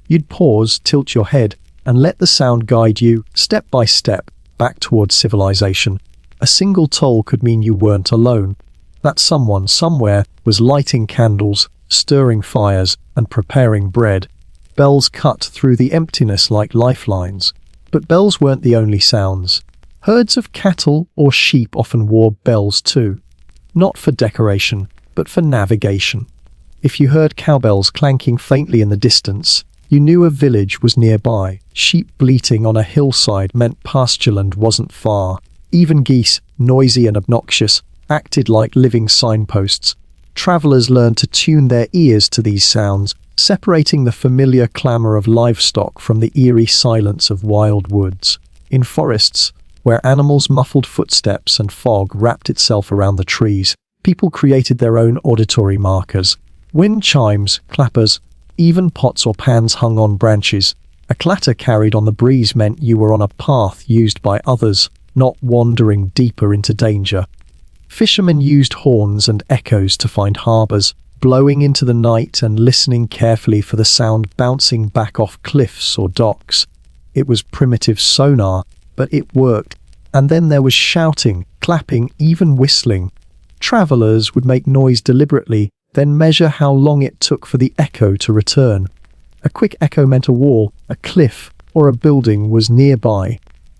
You'd pause, tilt your head, and let the sound guide you, step by step, back towards civilization. A single toll could mean you weren't alone, that someone somewhere was lighting candles, stirring fires, and preparing bread. Bells cut through the emptiness like lifelines. But bells weren't the only sounds. Herds of cattle or sheep often wore bells too. Not for decoration, but for navigation. If you heard cowbells clanking faintly in the distance, you knew a village was nearby. Sheep bleating on a hillside meant pastureland wasn't far. Even geese, noisy and obnoxious, acted like living signposts. Travelers learned to tune their ears to these sounds, separating the familiar clamor of livestock from the eerie silence of wild woods. In forests, where animals' muffled footsteps and fog wrapped itself around the trees, people created their own auditory markers. Wind chimes, clappers, even pots or pans hung on branches. A clatter carried on the breeze meant you were on a path used by others, not wandering deeper into danger. Fishermen used horns and echoes to find harbors, blowing into the night and listening carefully for the sound bouncing back off cliffs or docks. It was primitive sonar, but it worked. And then there was shouting, clapping, even whistling. Travelers would make noise deliberately, then measure how long it took for the echo to return. A quick echo meant a wall, a cliff, or a building was nearby.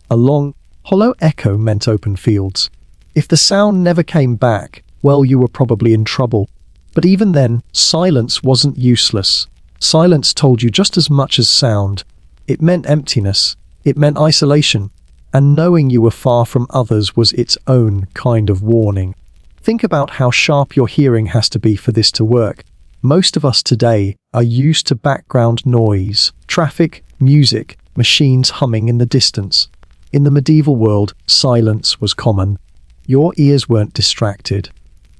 A long, hollow echo meant open fields. If the sound never came back, well, you were probably in trouble. But even then, silence wasn't useless. Silence told you just as much as sound. It meant emptiness. It meant isolation. And knowing you were far from others was its own kind of warning. Think about how sharp your hearing has to be for this to work. Most of us today are used to background noise, traffic, music, machines humming in the distance. In the medieval world, silence was common. Your ears weren't distracted.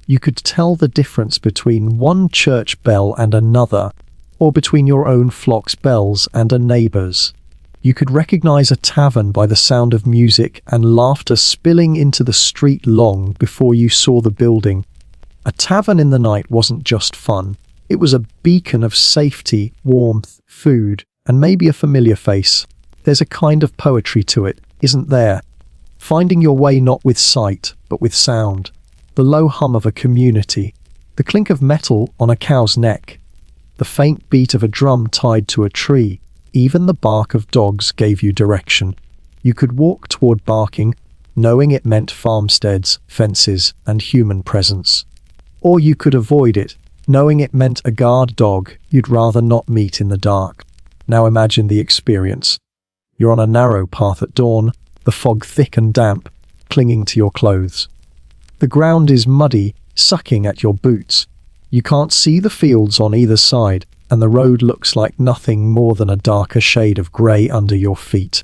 You could tell the difference between one church bell and another, or between your own flock's bells and a neighbor's. You could recognize a tavern by the sound of music and laughter spilling into the street long before you saw the building. A tavern in the night wasn't just fun. It was a beacon of safety, warmth, food, and maybe a familiar face. There's a kind of poetry to it, isn't there? Finding your way not with sight, but with sound. The low hum of a community. The clink of metal on a cow's neck. The faint beat of a drum tied to a tree. Even the bark of dogs gave you direction. You could walk toward barking, knowing it meant farmsteads, fences, and human presence. Or you could avoid it, knowing it meant a guard dog you'd rather not meet in the dark. Now imagine the experience. You're on a narrow path at dawn, the fog thick and damp, clinging to your clothes. The ground is muddy, sucking at your boots. You can't see the fields on either side, and the road looks like nothing more than a darker shade of grey under your feet.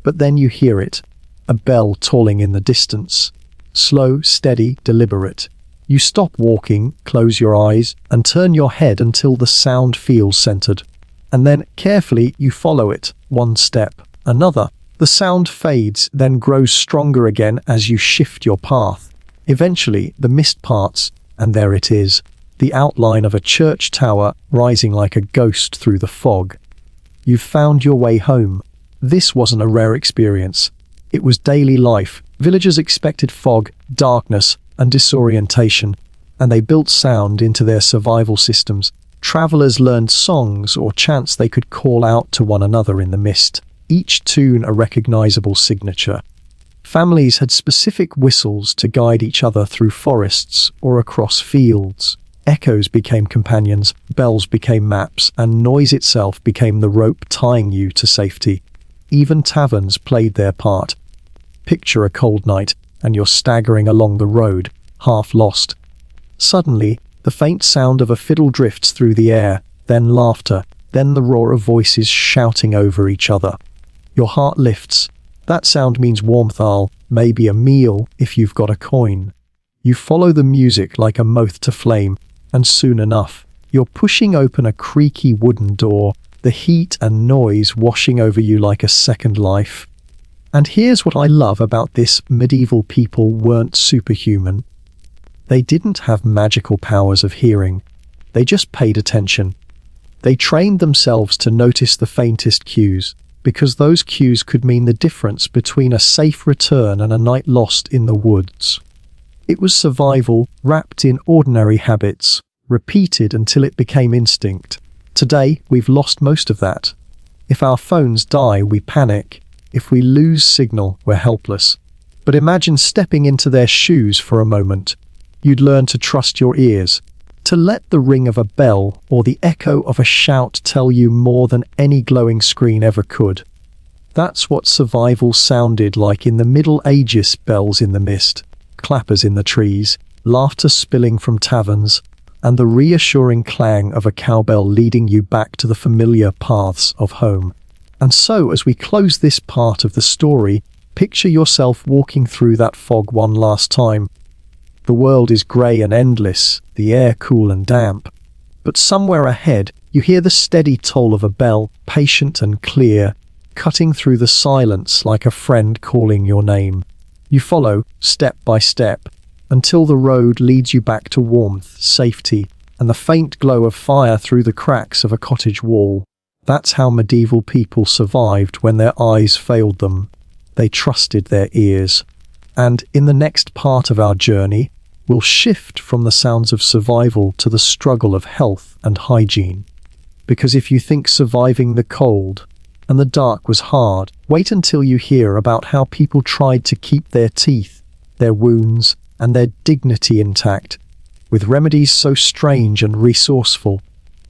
But then you hear it, a bell tolling in the distance. Slow, steady, deliberate. You stop walking, close your eyes, and turn your head until the sound feels centered. And then, carefully, you follow it, one step, another. The sound fades, then grows stronger again as you shift your path. Eventually, the mist parts, and there it is, the outline of a church tower rising like a ghost through the fog. You've found your way home. This wasn't a rare experience. It was daily life. Villagers expected fog, darkness, and disorientation, and they built sound into their survival systems. Travelers learned songs or chants they could call out to one another in the mist, each tune a recognizable signature. Families had specific whistles to guide each other through forests or across fields. Echoes became companions, bells became maps, and noise itself became the rope tying you to safety. Even taverns played their part. Picture a cold night, and you're staggering along the road, half lost. Suddenly, the faint sound of a fiddle drifts through the air, then laughter, then the roar of voices shouting over each other. Your heart lifts, That sound means warmth, maybe a meal if you've got a coin. You follow the music like a moth to flame, and soon enough, you're pushing open a creaky wooden door, the heat and noise washing over you like a second life. And here's what I love about this: medieval people weren't superhuman. They didn't have magical powers of hearing. They just paid attention. They trained themselves to notice the faintest cues, because those cues could mean the difference between a safe return and a night lost in the woods. It was survival wrapped in ordinary habits, repeated until it became instinct. Today, we've lost most of that. If our phones die, we panic. If we lose signal, we're helpless. But imagine stepping into their shoes for a moment. You'd learn to trust your ears, to let the ring of a bell or the echo of a shout tell you more than any glowing screen ever could. That's what survival sounded like in the Middle Ages: bells in the mist, clappers in the trees, laughter spilling from taverns, and the reassuring clang of a cowbell leading you back to the familiar paths of home. And so, as we close this part of the story, picture yourself walking through that fog one last time. The world is grey and endless, the air cool and damp. But somewhere ahead, you hear the steady toll of a bell, patient and clear, cutting through the silence like a friend calling your name. You follow, step by step, until the road leads you back to warmth, safety, and the faint glow of fire through the cracks of a cottage wall. That's how medieval people survived when their eyes failed them. They trusted their ears. And in the next part of our journey, we'll shift from the sounds of survival to the struggle of health and hygiene. Because if you think surviving the cold and the dark was hard, wait until you hear about how people tried to keep their teeth, their wounds, and their dignity intact, with remedies so strange and resourceful,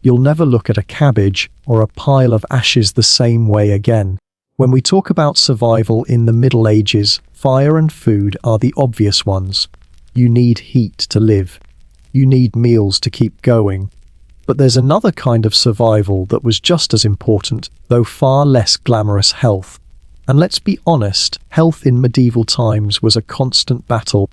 you'll never look at a cabbage or a pile of ashes the same way again. When we talk about survival in the Middle Ages, fire and food are the obvious ones. You need heat to live. You need meals to keep going. But there's another kind of survival that was just as important, though far less glamorous: health. And let's be honest, health in medieval times was a constant battle.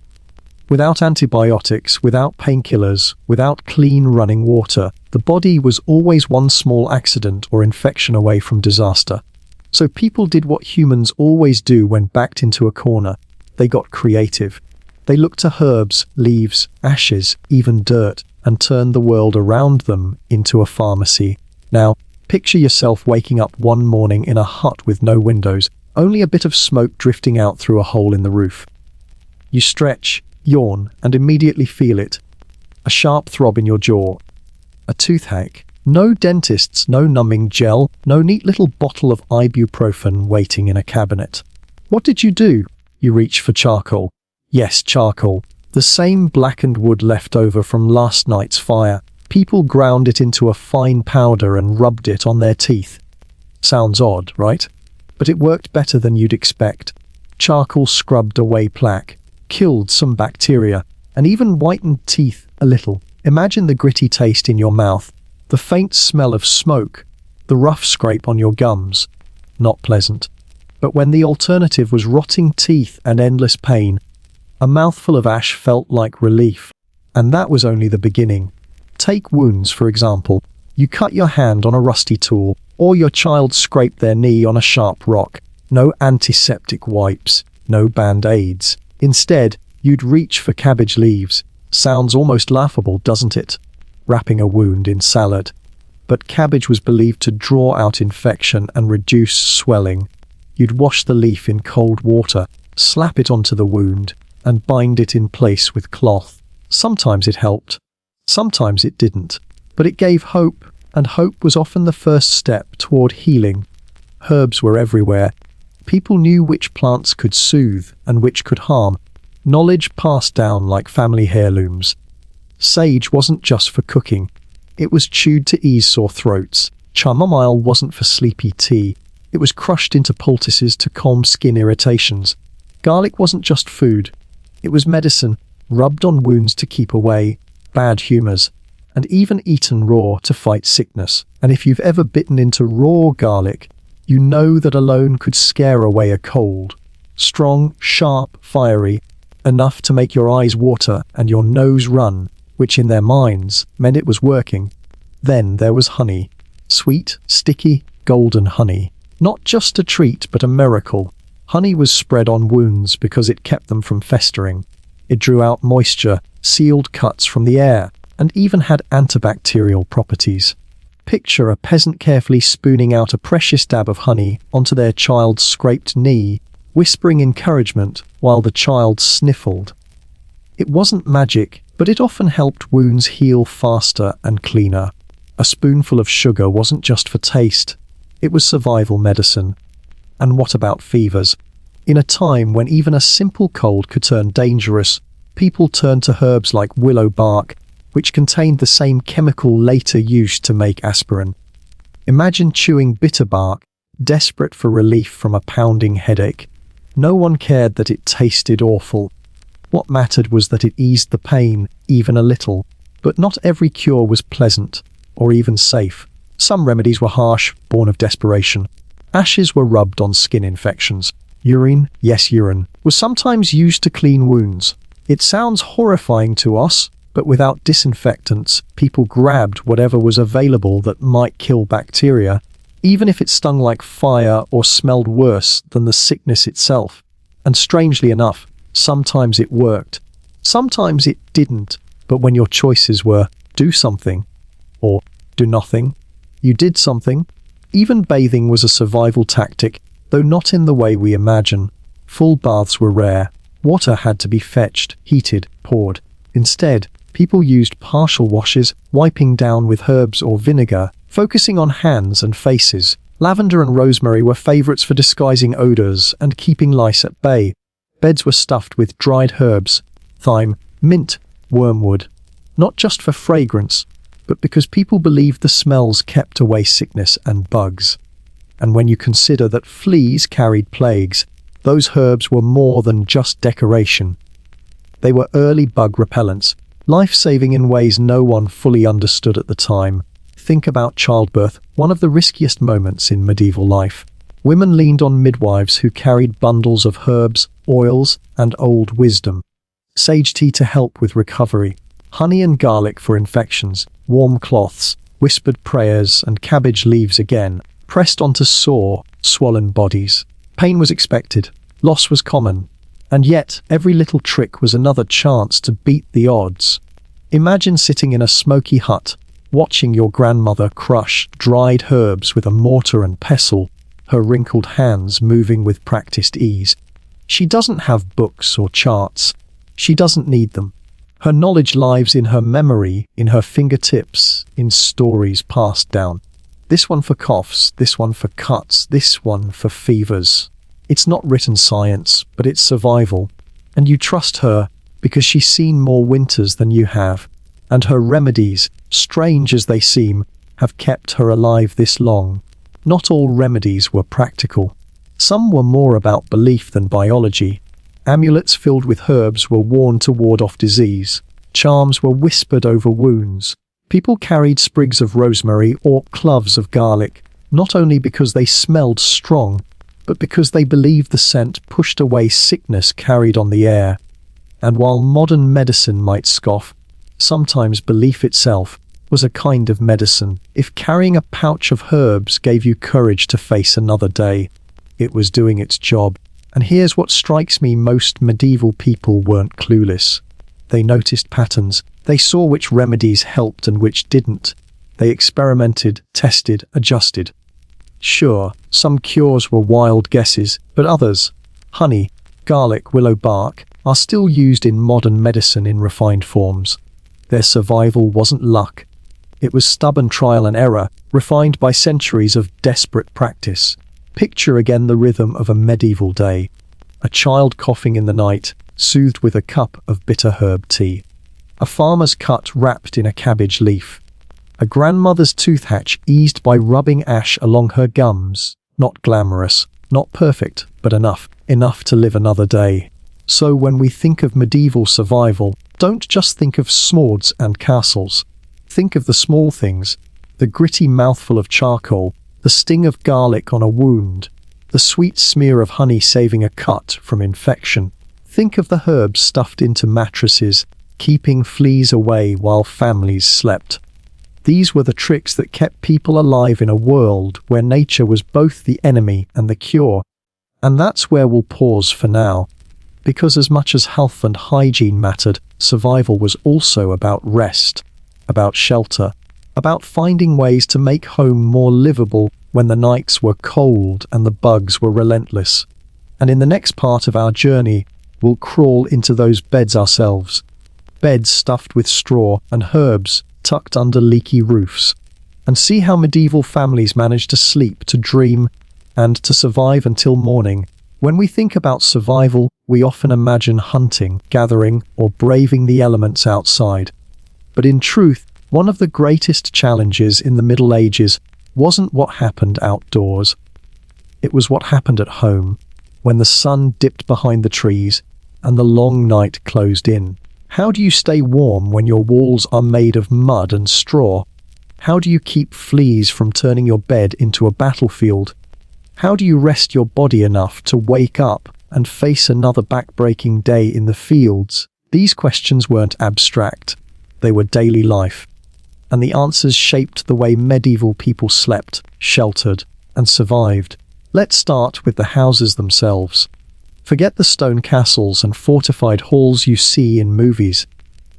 Without antibiotics, without painkillers, without clean running water, the body was always one small accident or infection away from disaster. So people did what humans always do when backed into a corner. They got creative. They looked to herbs, leaves, ashes, even dirt, and turned the world around them into a pharmacy. Now, picture yourself waking up one morning in a hut with no windows, only a bit of smoke drifting out through a hole in the roof. You stretch, yawn, and immediately feel it. A sharp throb in your jaw. A toothache. No dentists, no numbing gel, no neat little bottle of ibuprofen waiting in a cabinet. What did you do? You reach for charcoal. Yes, charcoal. The same blackened wood left over from last night's fire. People ground it into a fine powder and rubbed it on their teeth. Sounds odd, right? But it worked better than you'd expect. Charcoal scrubbed away plaque, killed some bacteria, and even whitened teeth a little. Imagine the gritty taste in your mouth, the faint smell of smoke, the rough scrape on your gums. Not pleasant. But when the alternative was rotting teeth and endless pain, a mouthful of ash felt like relief. And that was only the beginning. Take wounds, for example. You cut your hand on a rusty tool, or your child scraped their knee on a sharp rock. No antiseptic wipes, no band-aids. Instead, you'd reach for cabbage leaves. Sounds almost laughable, doesn't it? Wrapping a wound in salad. But cabbage was believed to draw out infection and reduce swelling. You'd wash the leaf in cold water, slap it onto the wound, and bind it in place with cloth. Sometimes it helped, sometimes it didn't. But it gave hope, and hope was often the first step toward healing. Herbs were everywhere. People knew which plants could soothe and which could harm. Knowledge passed down like family heirlooms. Sage wasn't just for cooking. It was chewed to ease sore throats. Chamomile wasn't for sleepy tea. It was crushed into poultices to calm skin irritations. Garlic wasn't just food. It was medicine, rubbed on wounds to keep away bad humours, and even eaten raw to fight sickness. And if you've ever bitten into raw garlic, You know that alone could scare away a cold. Strong, sharp, fiery, enough to make your eyes water and your nose run, which in their minds meant it was working. Then there was honey. Sweet, sticky, golden honey. Not just a treat, but a miracle. Honey was spread on wounds because it kept them from festering. It drew out moisture, sealed cuts from the air, and even had antibacterial properties. Picture a peasant carefully spooning out a precious dab of honey onto their child's scraped knee, whispering encouragement while the child sniffled. It wasn't magic, but it often helped wounds heal faster and cleaner. A spoonful of sugar wasn't just for taste, it was survival medicine. And what about fevers? In a time when even a simple cold could turn dangerous, people turned to herbs like willow bark, which contained the same chemical later used to make aspirin. Imagine chewing bitter bark, desperate for relief from a pounding headache. No one cared that it tasted awful. What mattered was that it eased the pain, even a little. But not every cure was pleasant, or even safe. Some remedies were harsh, born of desperation. Ashes were rubbed on skin infections. Urine, yes urine, was sometimes used to clean wounds. It sounds horrifying to us, but without disinfectants, people grabbed whatever was available that might kill bacteria, even if it stung like fire or smelled worse than the sickness itself. And strangely enough, sometimes it worked. Sometimes it didn't, but when your choices were do something or do nothing, you did something. Even bathing was a survival tactic, though not in the way we imagine. Full baths were rare. Water had to be fetched, heated, poured. Instead, people used partial washes, wiping down with herbs or vinegar, focusing on hands and faces. Lavender and rosemary were favorites for disguising odors and keeping lice at bay. Beds were stuffed with dried herbs, thyme, mint, wormwood, not just for fragrance, but because people believed the smells kept away sickness and bugs. And when you consider that fleas carried plagues, those herbs were more than just decoration. They were early bug repellents, life-saving in ways no one fully understood at the time. Think about childbirth, one of the riskiest moments in medieval life. Women leaned on midwives who carried bundles of herbs, oils, and old wisdom. Sage tea to help with recovery, honey and garlic for infections, warm cloths, whispered prayers, and cabbage leaves again, pressed onto sore, swollen bodies. Pain was expected, loss was common, and yet every little trick was another chance to beat the odds. Imagine sitting in a smoky hut, watching your grandmother crush dried herbs with a mortar and pestle, her wrinkled hands moving with practiced ease. She doesn't have books or charts. She doesn't need them. Her knowledge lives in her memory, in her fingertips, in stories passed down. This one for coughs, this one for cuts, this one for fevers. It's not written science, but it's survival. And you trust her because she's seen more winters than you have. And her remedies, strange as they seem, have kept her alive this long. Not all remedies were practical. Some were more about belief than biology. Amulets filled with herbs were worn to ward off disease. Charms were whispered over wounds. People carried sprigs of rosemary or cloves of garlic, not only because they smelled strong, but because they believed the scent pushed away sickness carried on the air. And while modern medicine might scoff, sometimes belief itself was a kind of medicine. If carrying a pouch of herbs gave you courage to face another day, it was doing its job. And here's what strikes me: most medieval people weren't clueless. They noticed patterns. They saw which remedies helped and which didn't. They experimented, tested, adjusted. Sure, some cures were wild guesses, but others, honey, garlic, willow bark, are still used in modern medicine in refined forms. Their survival wasn't luck. It was stubborn trial and error, refined by centuries of desperate practice. Picture again the rhythm of a medieval day. A child coughing in the night, soothed with a cup of bitter herb tea. A farmer's cut wrapped in a cabbage leaf. A grandmother's tooth hatch eased by rubbing ash along her gums. Not glamorous, not perfect, but enough to live another day. So when we think of medieval survival, don't just think of swords and castles. Think of the small things, the gritty mouthful of charcoal, the sting of garlic on a wound, the sweet smear of honey saving a cut from infection. Think of the herbs stuffed into mattresses, keeping fleas away while families slept. These were the tricks that kept people alive in a world where nature was both the enemy and the cure. And that's where we'll pause for now. Because as much as health and hygiene mattered, survival was also about rest, about shelter, about finding ways to make home more livable when the nights were cold and the bugs were relentless. And in the next part of our journey, we'll crawl into those beds ourselves. Beds stuffed with straw and herbs tucked under leaky roofs, and see how medieval families managed to sleep, to dream, and to survive until morning. When we think about survival, we often imagine hunting, gathering, or braving the elements outside. But in truth, one of the greatest challenges in the Middle Ages wasn't what happened outdoors. It was what happened at home, when the sun dipped behind the trees and the long night closed in. How do you stay warm when your walls are made of mud and straw? How do you keep fleas from turning your bed into a battlefield? How do you rest your body enough to wake up and face another back-breaking day in the fields? These questions weren't abstract. They were daily life. And the answers shaped the way medieval people slept, sheltered, and survived. Let's start with the houses themselves. Forget the stone castles and fortified halls you see in movies.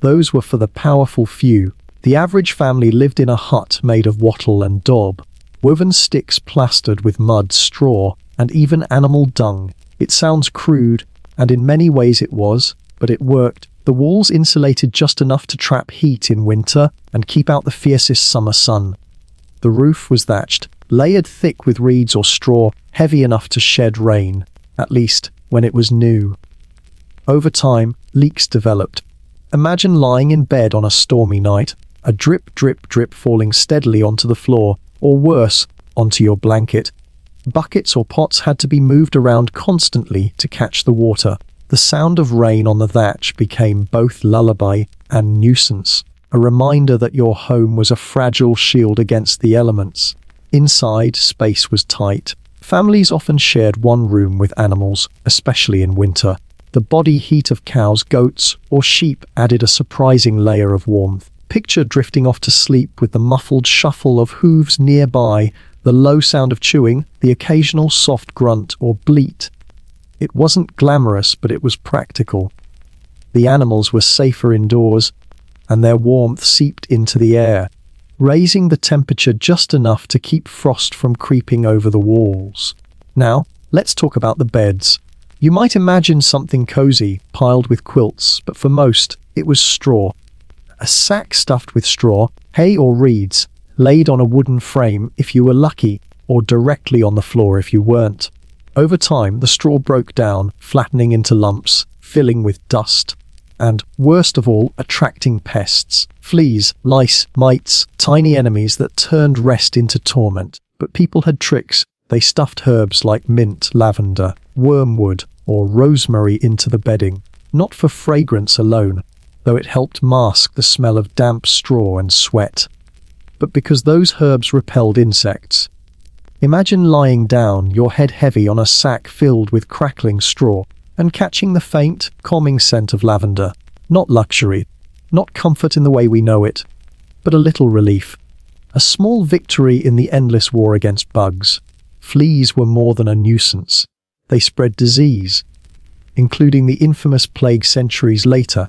Those were for the powerful few. The average family lived in a hut made of wattle and daub, woven sticks plastered with mud, straw, and even animal dung. It sounds crude, and in many ways it was, but it worked. The walls insulated just enough to trap heat in winter and keep out the fiercest summer sun. The roof was thatched, layered thick with reeds or straw, heavy enough to shed rain, at least when it was new. Over time, leaks developed. Imagine lying in bed on a stormy night, a drip, drip, drip falling steadily onto the floor, or worse, onto your blanket. Buckets or pots had to be moved around constantly to catch the water. The sound of rain on the thatch became both lullaby and nuisance, a reminder that your home was a fragile shield against the elements. Inside, space was tight. Families often shared one room with animals, especially in winter. The body heat of cows, goats, or sheep added a surprising layer of warmth. Picture drifting off to sleep with the muffled shuffle of hooves nearby, the low sound of chewing, the occasional soft grunt or bleat. It wasn't glamorous, but it was practical. The animals were safer indoors, and their warmth seeped into the air, raising the temperature just enough to keep frost from creeping over the walls. Now, let's talk about the beds. You might imagine something cozy, piled with quilts, but for most, it was straw. A sack stuffed with straw, hay or reeds, laid on a wooden frame if you were lucky, or directly on the floor if you weren't. Over time, the straw broke down, flattening into lumps, filling with dust, and, worst of all, attracting pests. Fleas, lice, mites, tiny enemies that turned rest into torment. But people had tricks. They stuffed herbs like mint, lavender, wormwood, or rosemary into the bedding, not for fragrance alone, though it helped mask the smell of damp straw and sweat, but because those herbs repelled insects. Imagine lying down, your head heavy on a sack filled with crackling straw, and catching the faint, calming scent of lavender. Not luxury, not comfort in the way we know it, but a little relief. A small victory in the endless war against bugs. Fleas were more than a nuisance. They spread disease, including the infamous plague centuries later.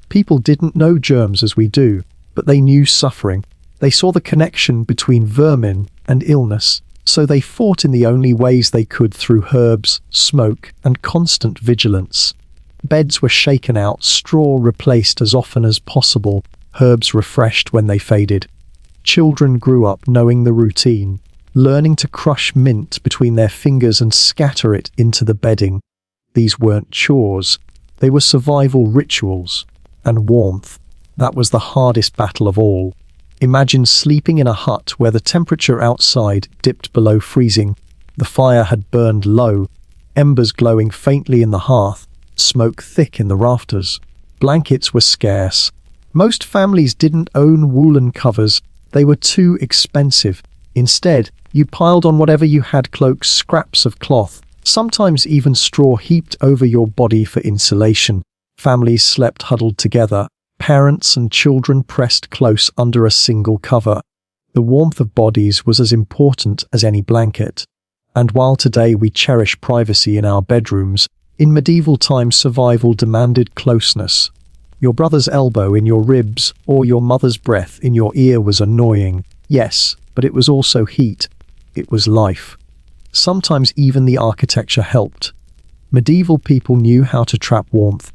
People didn't know germs as we do, but they knew suffering. They saw the connection between vermin and illness, so they fought in the only ways they could through herbs, smoke, and constant vigilance. Beds were shaken out, straw replaced as often as possible, herbs refreshed when they faded. Children grew up knowing the routine, learning to crush mint between their fingers and scatter it into the bedding. These weren't chores, they were survival rituals. And warmth, that was the hardest battle of all. Imagine sleeping in a hut where the temperature outside dipped below freezing. The fire had burned low, embers glowing faintly in the hearth, smoke thick in the rafters. Blankets were scarce. Most families didn't own woolen covers. They were too expensive. Instead, you piled on whatever you had: cloaks, scraps of cloth, sometimes even straw heaped over your body for insulation. Families slept huddled together, parents and children pressed close under a single cover. The warmth of bodies was as important as any blanket. And while today we cherish privacy in our bedrooms, in medieval times survival demanded closeness. Your brother's elbow in your ribs or your mother's breath in your ear was annoying, yes, but it was also heat. It was life. Sometimes even the architecture helped. Medieval people knew how to trap warmth.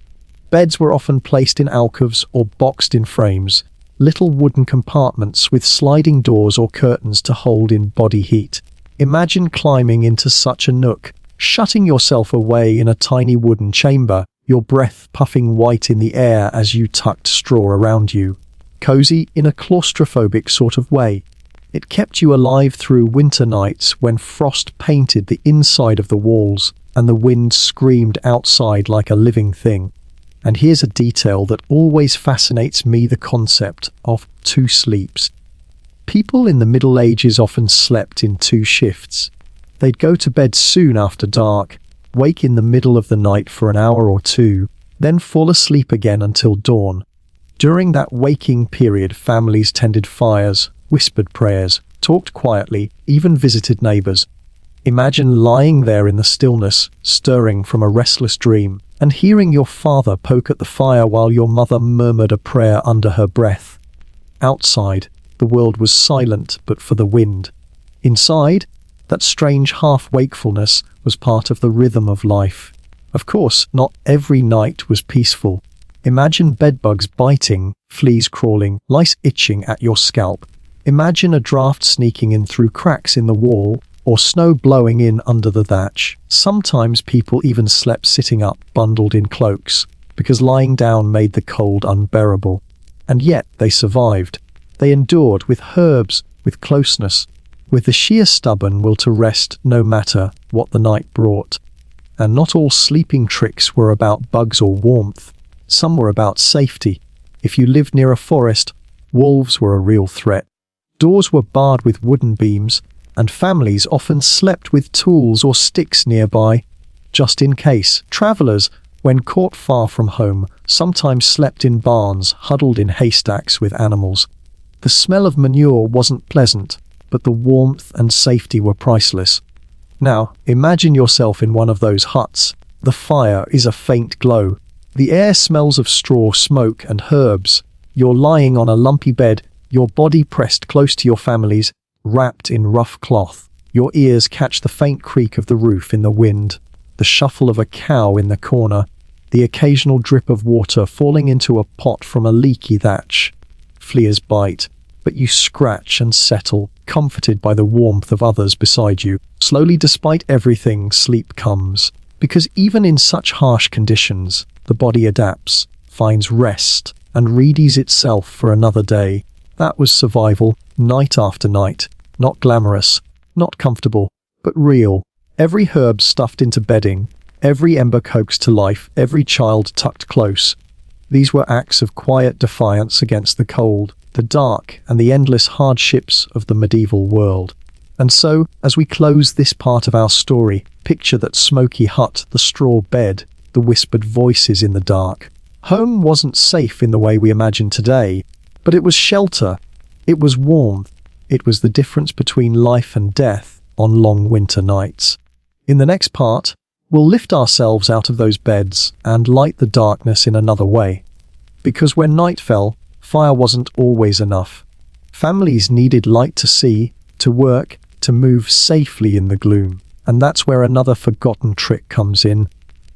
Beds were often placed in alcoves or boxed in frames, little wooden compartments with sliding doors or curtains to hold in body heat. Imagine climbing into such a nook, shutting yourself away in a tiny wooden chamber, your breath puffing white in the air as you tucked straw around you. Cozy in a claustrophobic sort of way. It kept you alive through winter nights when frost painted the inside of the walls and the wind screamed outside like a living thing. And here's a detail that always fascinates me: the concept of two sleeps. People in the Middle Ages often slept in two shifts. They'd go to bed soon after dark, wake in the middle of the night for an hour or two, then fall asleep again until dawn. During that waking period, families tended fires, whispered prayers, talked quietly, even visited neighbors. Imagine lying there in the stillness, stirring from a restless dream, and hearing your father poke at the fire while your mother murmured a prayer under her breath. Outside, the world was silent but for the wind. Inside, that strange half-wakefulness was part of the rhythm of life. Of course, not every night was peaceful. Imagine bedbugs biting, fleas crawling, lice itching at your scalp. Imagine a draft sneaking in through cracks in the wall, or snow blowing in under the thatch. Sometimes people even slept sitting up, bundled in cloaks, because lying down made the cold unbearable. And yet they survived. They endured with herbs, with closeness, with the sheer stubborn will to rest no matter what the night brought. And not all sleeping tricks were about bugs or warmth. Some were about safety. If you lived near a forest, wolves were a real threat. Doors were barred with wooden beams, and families often slept with tools or sticks nearby, just in case. Travelers, when caught far from home, sometimes slept in barns, huddled in haystacks with animals. The smell of manure wasn't pleasant, but the warmth and safety were priceless. Now, imagine yourself in one of those huts. The fire is a faint glow. The air smells of straw, smoke, and herbs. You're lying on a lumpy bed, your body pressed close to your family's, wrapped in rough cloth. Your ears catch the faint creak of the roof in the wind, the shuffle of a cow in the corner, the occasional drip of water falling into a pot from a leaky thatch. Fleas bite, but you scratch and settle, comforted by the warmth of others beside you. Slowly, despite everything, sleep comes. Because even in such harsh conditions, the body adapts, finds rest, and readies itself for another day. That was survival, night after night. Not glamorous, not comfortable, but real. Every herb stuffed into bedding, every ember coaxed to life, every child tucked close. These were acts of quiet defiance against the cold, the dark, and the endless hardships of the medieval world. And so, as we close this part of our story, picture that smoky hut, the straw bed, the whispered voices in the dark. Home wasn't safe in the way we imagine today, but it was shelter, it was warmth, it was the difference between life and death on long winter nights. In the next part, we'll lift ourselves out of those beds and light the darkness in another way. Because when night fell, fire wasn't always enough. Families needed light to see, to work, to move safely in the gloom. And that's where another forgotten trick comes in.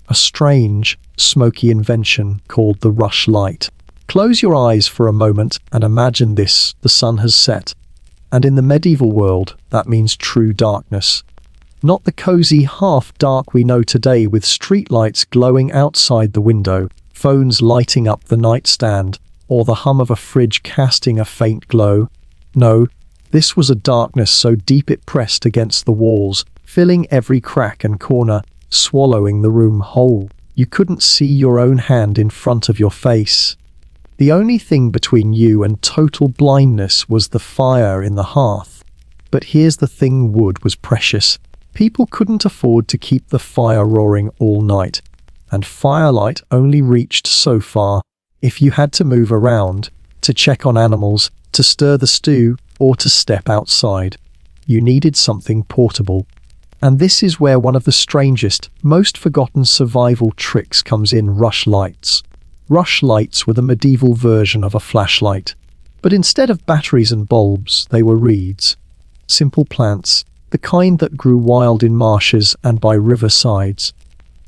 A strange, smoky invention called the rush light. Close your eyes for a moment and imagine this: the sun has set. And in the medieval world, that means true darkness. Not the cozy half-dark we know today with streetlights glowing outside the window, phones lighting up the nightstand, or the hum of a fridge casting a faint glow. No, this was a darkness so deep it pressed against the walls, filling every crack and corner, swallowing the room whole. You couldn't see your own hand in front of your face. The only thing between you and total blindness was the fire in the hearth. But here's the thing, wood was precious. People couldn't afford to keep the fire roaring all night, and firelight only reached so far. If you had to move around, to check on animals, to stir the stew, or to step outside, you needed something portable. And this is where one of the strangest, most forgotten survival tricks comes in: rushlights. Rushlights were the medieval version of a flashlight. But instead of batteries and bulbs, they were reeds. Simple plants, the kind that grew wild in marshes and by riversides.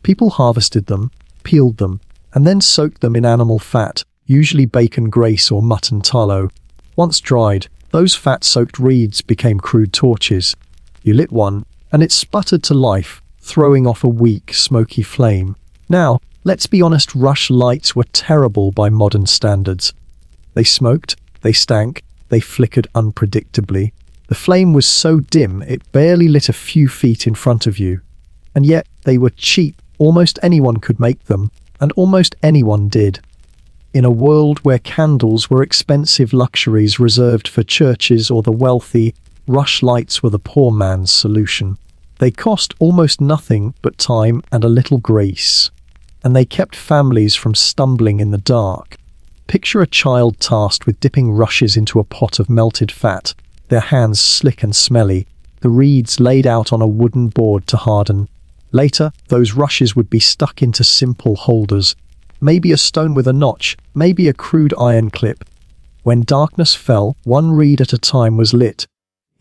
People harvested them, peeled them, and then soaked them in animal fat, usually bacon grease or mutton tallow. Once dried, those fat-soaked reeds became crude torches. You lit one, and it sputtered to life, throwing off a weak, smoky flame. Now, let's be honest, rushlights were terrible by modern standards. They smoked, they stank, they flickered unpredictably. The flame was so dim it barely lit a few feet in front of you. And yet, they were cheap. Almost anyone could make them, and almost anyone did. In a world where candles were expensive luxuries reserved for churches or the wealthy, rushlights were the poor man's solution. They cost almost nothing but time and a little grace, and they kept families from stumbling in the dark. Picture a child tasked with dipping rushes into a pot of melted fat, their hands slick and smelly, the reeds laid out on a wooden board to harden. Later, those rushes would be stuck into simple holders, maybe a stone with a notch, maybe a crude iron clip. When darkness fell, one reed at a time was lit.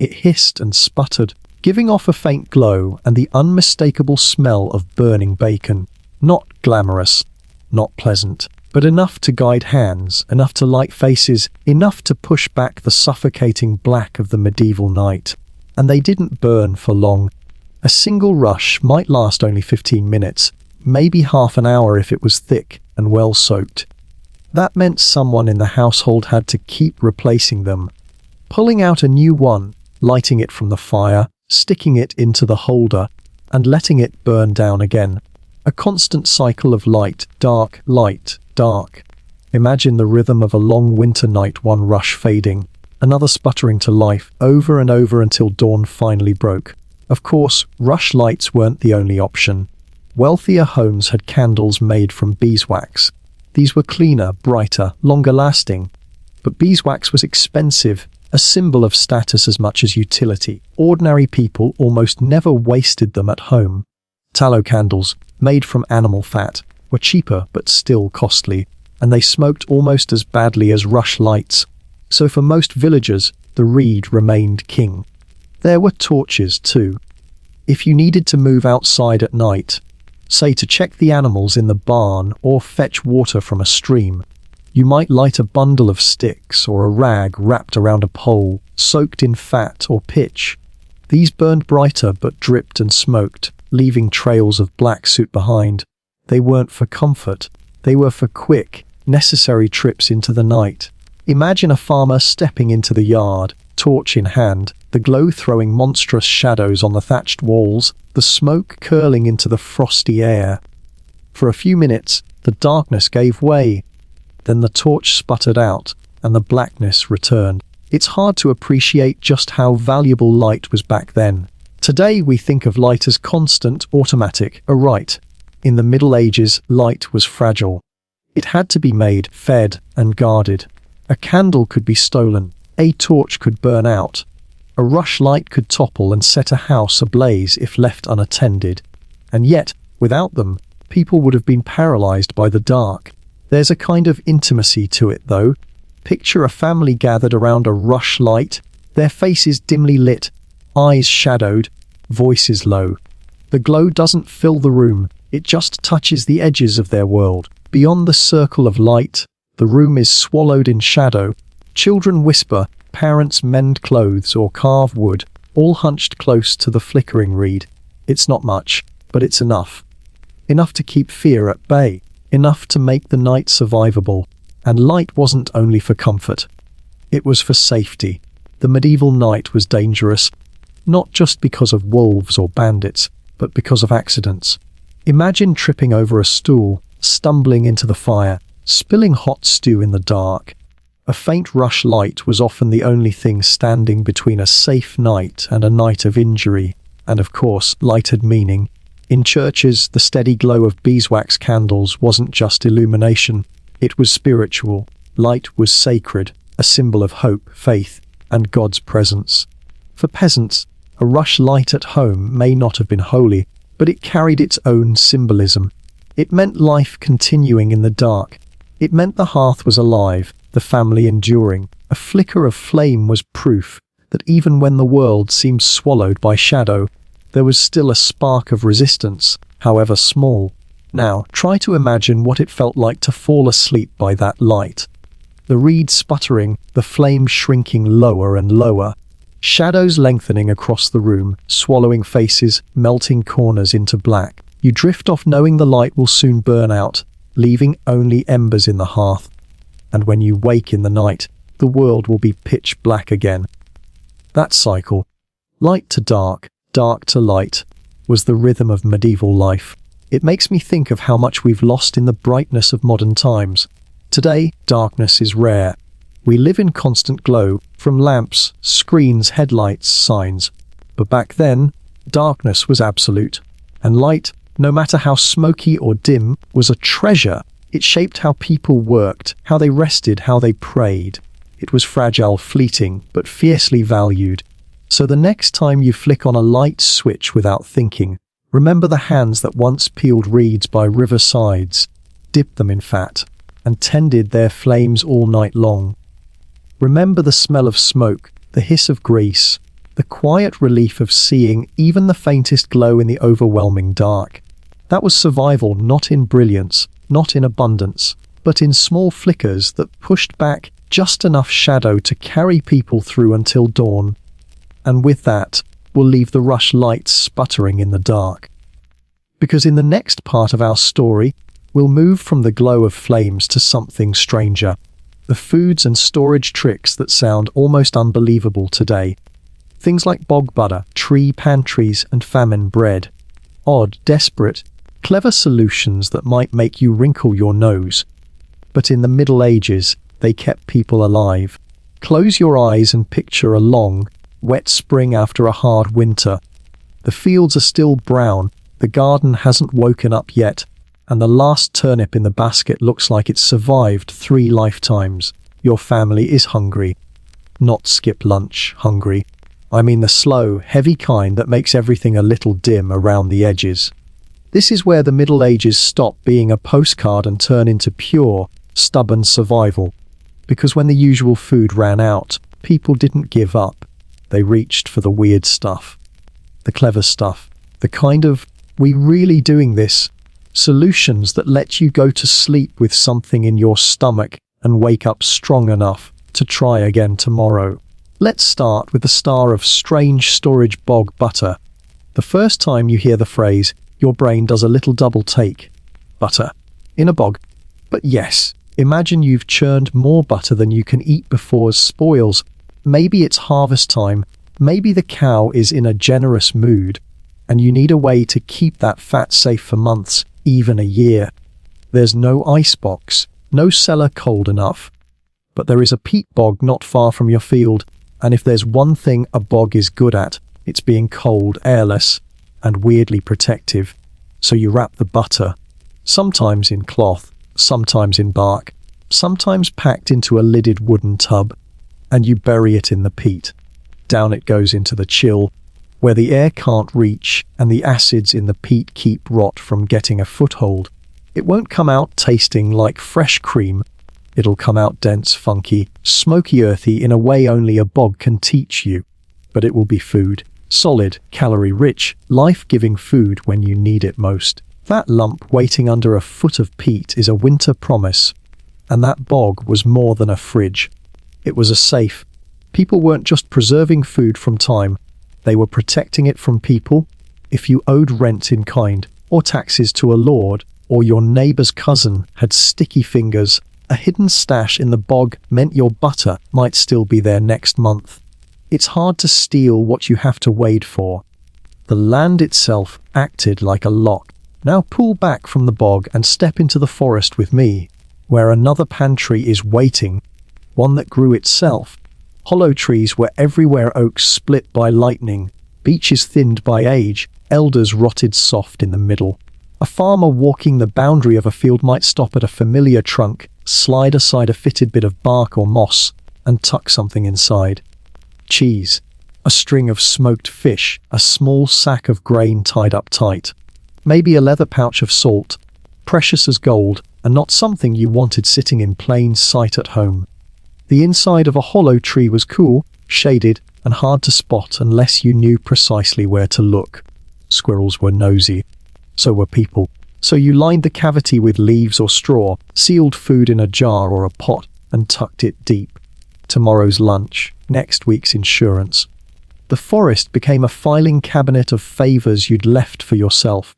It hissed and sputtered, giving off a faint glow and the unmistakable smell of burning bacon. Not glamorous, not pleasant, but enough to guide hands, enough to light faces, enough to push back the suffocating black of the medieval night. And they didn't burn for long. A single rush might last only 15 minutes, maybe half an hour if it was thick and well soaked. That meant someone in the household had to keep replacing them, pulling out a new one, lighting it from the fire, sticking it into the holder, and letting it burn down again. A constant cycle of light, dark, dark. Imagine the rhythm of a long winter night, one rush fading, another sputtering to life, over and over until dawn finally broke. Of course, rush lights weren't the only option. Wealthier homes had candles made from beeswax. These were cleaner, brighter, longer lasting. But beeswax was expensive, a symbol of status as much as utility. Ordinary people almost never wasted them at home. Tallow candles, made from animal fat, were cheaper but still costly, and they smoked almost as badly as rush lights. So for most villagers, the reed remained king. There were torches too. If you needed to move outside at night, say to check the animals in the barn or fetch water from a stream, you might light a bundle of sticks or a rag wrapped around a pole, soaked in fat or pitch. These burned brighter but dripped and smoked, leaving trails of black soot behind. They weren't for comfort, they were for quick, necessary trips into the night. Imagine a farmer stepping into the yard, torch in hand, the glow throwing monstrous shadows on the thatched walls, the smoke curling into the frosty air. For a few minutes, the darkness gave way. Then the torch sputtered out, and the blackness returned. It's hard to appreciate just how valuable light was back then. Today we think of light as constant, automatic, a right. In the Middle Ages, light was fragile. It had to be made, fed, and guarded. A candle could be stolen. A torch could burn out. A rushlight could topple and set a house ablaze if left unattended. And yet, without them, people would have been paralyzed by the dark. There's a kind of intimacy to it, though. Picture a family gathered around a rushlight, their faces dimly lit, eyes shadowed, voices low. The glow doesn't fill the room, it just touches the edges of their world. Beyond the circle of light, the room is swallowed in shadow. Children whisper, parents mend clothes or carve wood, all hunched close to the flickering reed. It's not much, but it's enough. Enough to keep fear at bay, enough to make the night survivable. And light wasn't only for comfort. It was for safety. The medieval night was dangerous, not just because of wolves or bandits, but because of accidents. Imagine tripping over a stool, stumbling into the fire, spilling hot stew in the dark. A faint rush light was often the only thing standing between a safe night and a night of injury, and of course, light had meaning. In churches, the steady glow of beeswax candles wasn't just illumination, it was spiritual. Light was sacred, a symbol of hope, faith, and God's presence. For peasants, a rush light at home may not have been holy, but it carried its own symbolism. It meant life continuing in the dark. It meant the hearth was alive, the family enduring. A flicker of flame was proof that even when the world seemed swallowed by shadow, there was still a spark of resistance, however small. Now, try to imagine what it felt like to fall asleep by that light. The reeds sputtering, the flame shrinking lower and lower, shadows lengthening across the room, swallowing faces, melting corners into black. You drift off knowing the light will soon burn out, leaving only embers in the hearth. And when you wake in the night, the world will be pitch black again. That cycle, light to dark, dark to light, was the rhythm of medieval life. It makes me think of how much we've lost in the brightness of modern times. Today, darkness is rare. We live in constant glow, from lamps, screens, headlights, signs. But back then, darkness was absolute. And light, no matter how smoky or dim, was a treasure. It shaped how people worked, how they rested, how they prayed. It was fragile, fleeting, but fiercely valued. So the next time you flick on a light switch without thinking, remember the hands that once peeled reeds by riversides, dipped them in fat, and tended their flames all night long. Remember the smell of smoke, the hiss of grease, the quiet relief of seeing even the faintest glow in the overwhelming dark. That was survival, not in brilliance, not in abundance, but in small flickers that pushed back just enough shadow to carry people through until dawn. And with that, we'll leave the rush lights sputtering in the dark. Because in the next part of our story, we'll move from the glow of flames to something stranger. The foods and storage tricks that sound almost unbelievable today. Things like bog butter, tree pantries, and famine bread. Odd, desperate, clever solutions that might make you wrinkle your nose. But in the Middle Ages, they kept people alive. Close your eyes and picture a long, wet spring after a hard winter. The fields are still brown, the garden hasn't woken up yet, and the last turnip in the basket looks like it's survived 3 lifetimes. Your family is hungry. Not skip lunch hungry. I mean the slow, heavy kind that makes everything a little dim around the edges. This is where the Middle Ages stop being a postcard and turn into pure, stubborn survival. Because when the usual food ran out, people didn't give up. They reached for the weird stuff. The clever stuff. The kind of, we really doing this? Solutions that let you go to sleep with something in your stomach and wake up strong enough to try again tomorrow. Let's start with the star of strange storage bog butter. The first time you hear the phrase, your brain does a little double take. Butter. In a bog. But yes, imagine you've churned more butter than you can eat before it spoils. Maybe it's harvest time, maybe the cow is in a generous mood, and you need a way to keep that fat safe for months, even a year. There's no icebox, no cellar cold enough. But there is a peat bog not far from your field, and if there's one thing a bog is good at, it's being cold, airless, and weirdly protective. So you wrap the butter, sometimes in cloth, sometimes in bark, sometimes packed into a lidded wooden tub, and you bury it in the peat. Down it goes into the chill, where the air can't reach and the acids in the peat keep rot from getting a foothold. It won't come out tasting like fresh cream. It'll come out dense, funky, smoky, earthy in a way only a bog can teach you. But it will be food. Solid, calorie-rich, life-giving food when you need it most. That lump waiting under a foot of peat is a winter promise. And that bog was more than a fridge. It was a safe. People weren't just preserving food from time. They were protecting it from people. If you owed rent in kind, or taxes to a lord, or your neighbour's cousin had sticky fingers, a hidden stash in the bog meant your butter might still be there next month. It's hard to steal what you have to wade for. The land itself acted like a lock. Now pull back from the bog and step into the forest with me, where another pantry is waiting. one that grew itself. Hollow trees were everywhere, oaks split by lightning, beeches thinned by age, elders rotted soft in the middle. A farmer walking the boundary of a field might stop at a familiar trunk, slide aside a fitted bit of bark or moss, and tuck something inside. Cheese, a string of smoked fish, a small sack of grain tied up tight. Maybe a leather pouch of salt, precious as gold, and not something you wanted sitting in plain sight at home. The inside of a hollow tree was cool, shaded, and hard to spot unless you knew precisely where to look. Squirrels were nosy. So were people. So you lined the cavity with leaves or straw, sealed food in a jar or a pot, and tucked it deep. Tomorrow's lunch, next week's insurance. The forest became a filing cabinet of favors you'd left for yourself.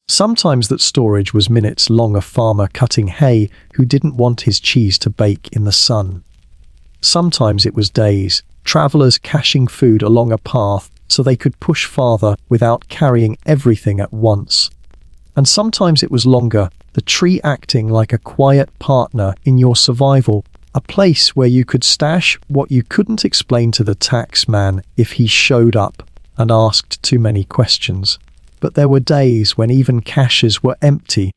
Sometimes that storage was minutes long, a farmer cutting hay who didn't want his cheese to bake in the sun. Sometimes it was days, travelers caching food along a path so they could push farther without carrying everything at once. And sometimes it was longer, the tree acting like a quiet partner in your survival, a place where you could stash what you couldn't explain to the tax man if he showed up and asked too many questions. But there were days when even caches were empty,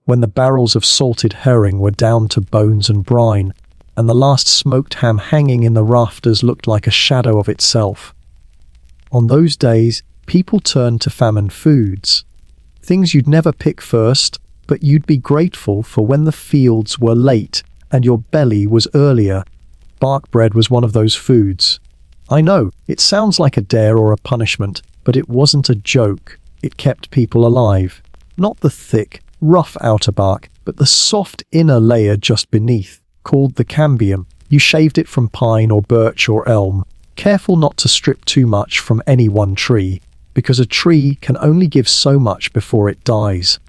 when the barrels of salted herring were down to bones and brine, and the last smoked ham hanging in the rafters looked like a shadow of itself. On those days, people turned to famine foods. Things you'd never pick first, but you'd be grateful for when the fields were late and your belly was earlier. Bark bread was one of those foods. I know, it sounds like a dare or a punishment, but it wasn't a joke. It kept people alive. Not the thick, rough outer bark, but the soft inner layer just beneath, called the cambium. You shaved it from pine or birch or elm, careful not to strip too much from any one tree, because a tree can only give so much before it dies.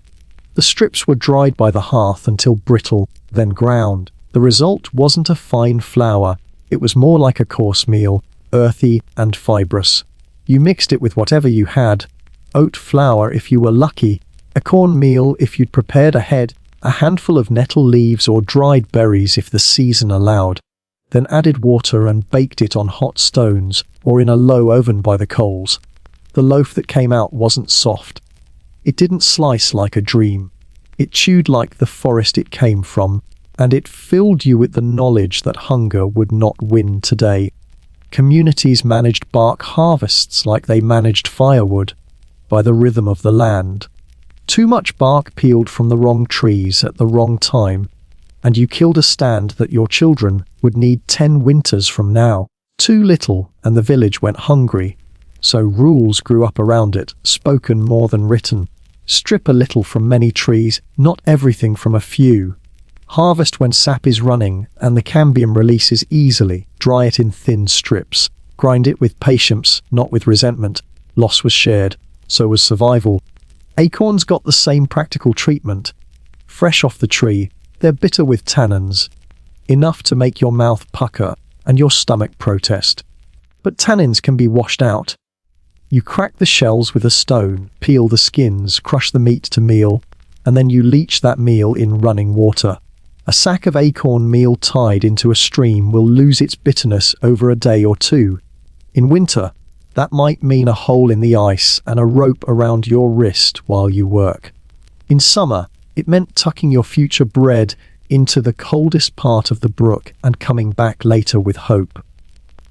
The strips were dried by the hearth until brittle, then ground. The result wasn't a fine flour, it was more like a coarse meal, earthy and fibrous. You mixed it with whatever you had, oat flour if you were lucky, a corn meal if you'd prepared ahead, a handful of nettle leaves or dried berries if the season allowed, then added water and baked it on hot stones or in a low oven by the coals. The loaf that came out wasn't soft. It didn't slice like a dream. It chewed like the forest it came from, and it filled you with the knowledge that hunger would not win today. Communities managed bark harvests like they managed firewood, by the rhythm of the land. Too much bark peeled from the wrong trees at the wrong time, and you killed a stand that your children would need 10 winters from now. Too little, and the village went hungry. So rules grew up around it, spoken more than written. Strip a little from many trees, not everything from a few. Harvest when sap is running and the cambium releases easily. Dry it in thin strips. Grind it with patience, not with resentment. Loss was shared, so was survival. Acorns got the same practical treatment. Fresh off the tree, they're bitter with tannins, enough to make your mouth pucker and your stomach protest. But tannins can be washed out. You crack the shells with a stone, peel the skins, crush the meat to meal, and then you leach that meal in running water. A sack of acorn meal tied into a stream will lose its bitterness over a day or two. In winter, that might mean a hole in the ice and a rope around your wrist while you work. In summer, it meant tucking your future bread into the coldest part of the brook and coming back later with hope.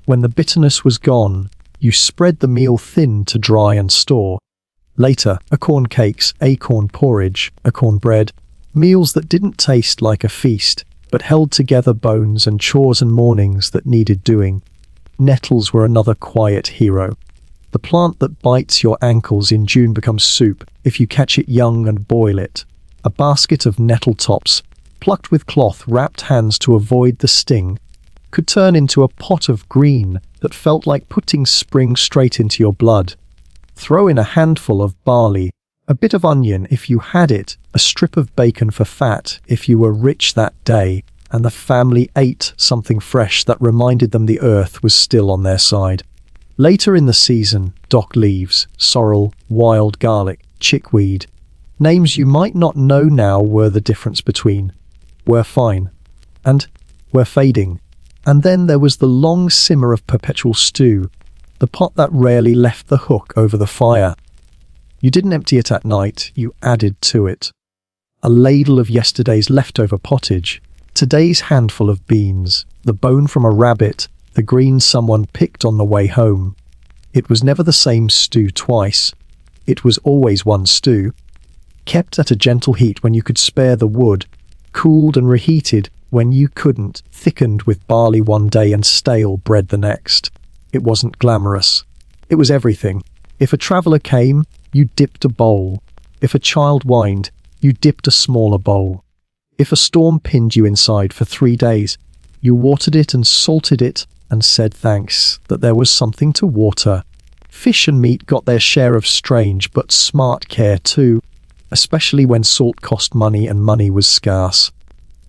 When the bitterness was gone, you spread the meal thin to dry and store. Later, acorn cakes, acorn porridge, acorn bread, meals that didn't taste like a feast, but held together bones and chores and mornings that needed doing. Nettles were another quiet hero. The plant that bites your ankles in June becomes soup if you catch it young and boil it. A basket of nettle tops, plucked with cloth wrapped hands to avoid the sting, could turn into a pot of green that felt like putting spring straight into your blood. Throw in a handful of barley, a bit of onion if you had it, a strip of bacon for fat if you were rich that day, and the family ate something fresh that reminded them the earth was still on their side. Later in the season, dock leaves, sorrel, wild garlic, chickweed, names you might not know now were the difference between "we're fine" and "we're fading." And then there was the long simmer of perpetual stew, the pot that rarely left the hook over the fire. You didn't empty it at night, you added to it. A ladle of yesterday's leftover pottage, today's handful of beans, the bone from a rabbit, the greens someone picked on the way home. It was never the same stew twice. It was always one stew, kept at a gentle heat when you could spare the wood, cooled and reheated when you couldn't, thickened with barley one day and stale bread the next. It wasn't glamorous. It was everything. If a traveller came, you dipped a bowl. If a child whined, you dipped a smaller bowl. If a storm pinned you inside for 3 days, you watered it and salted it and said thanks that there was something to water. Fish and meat got their share of strange but smart care too, especially when salt cost money and money was scarce.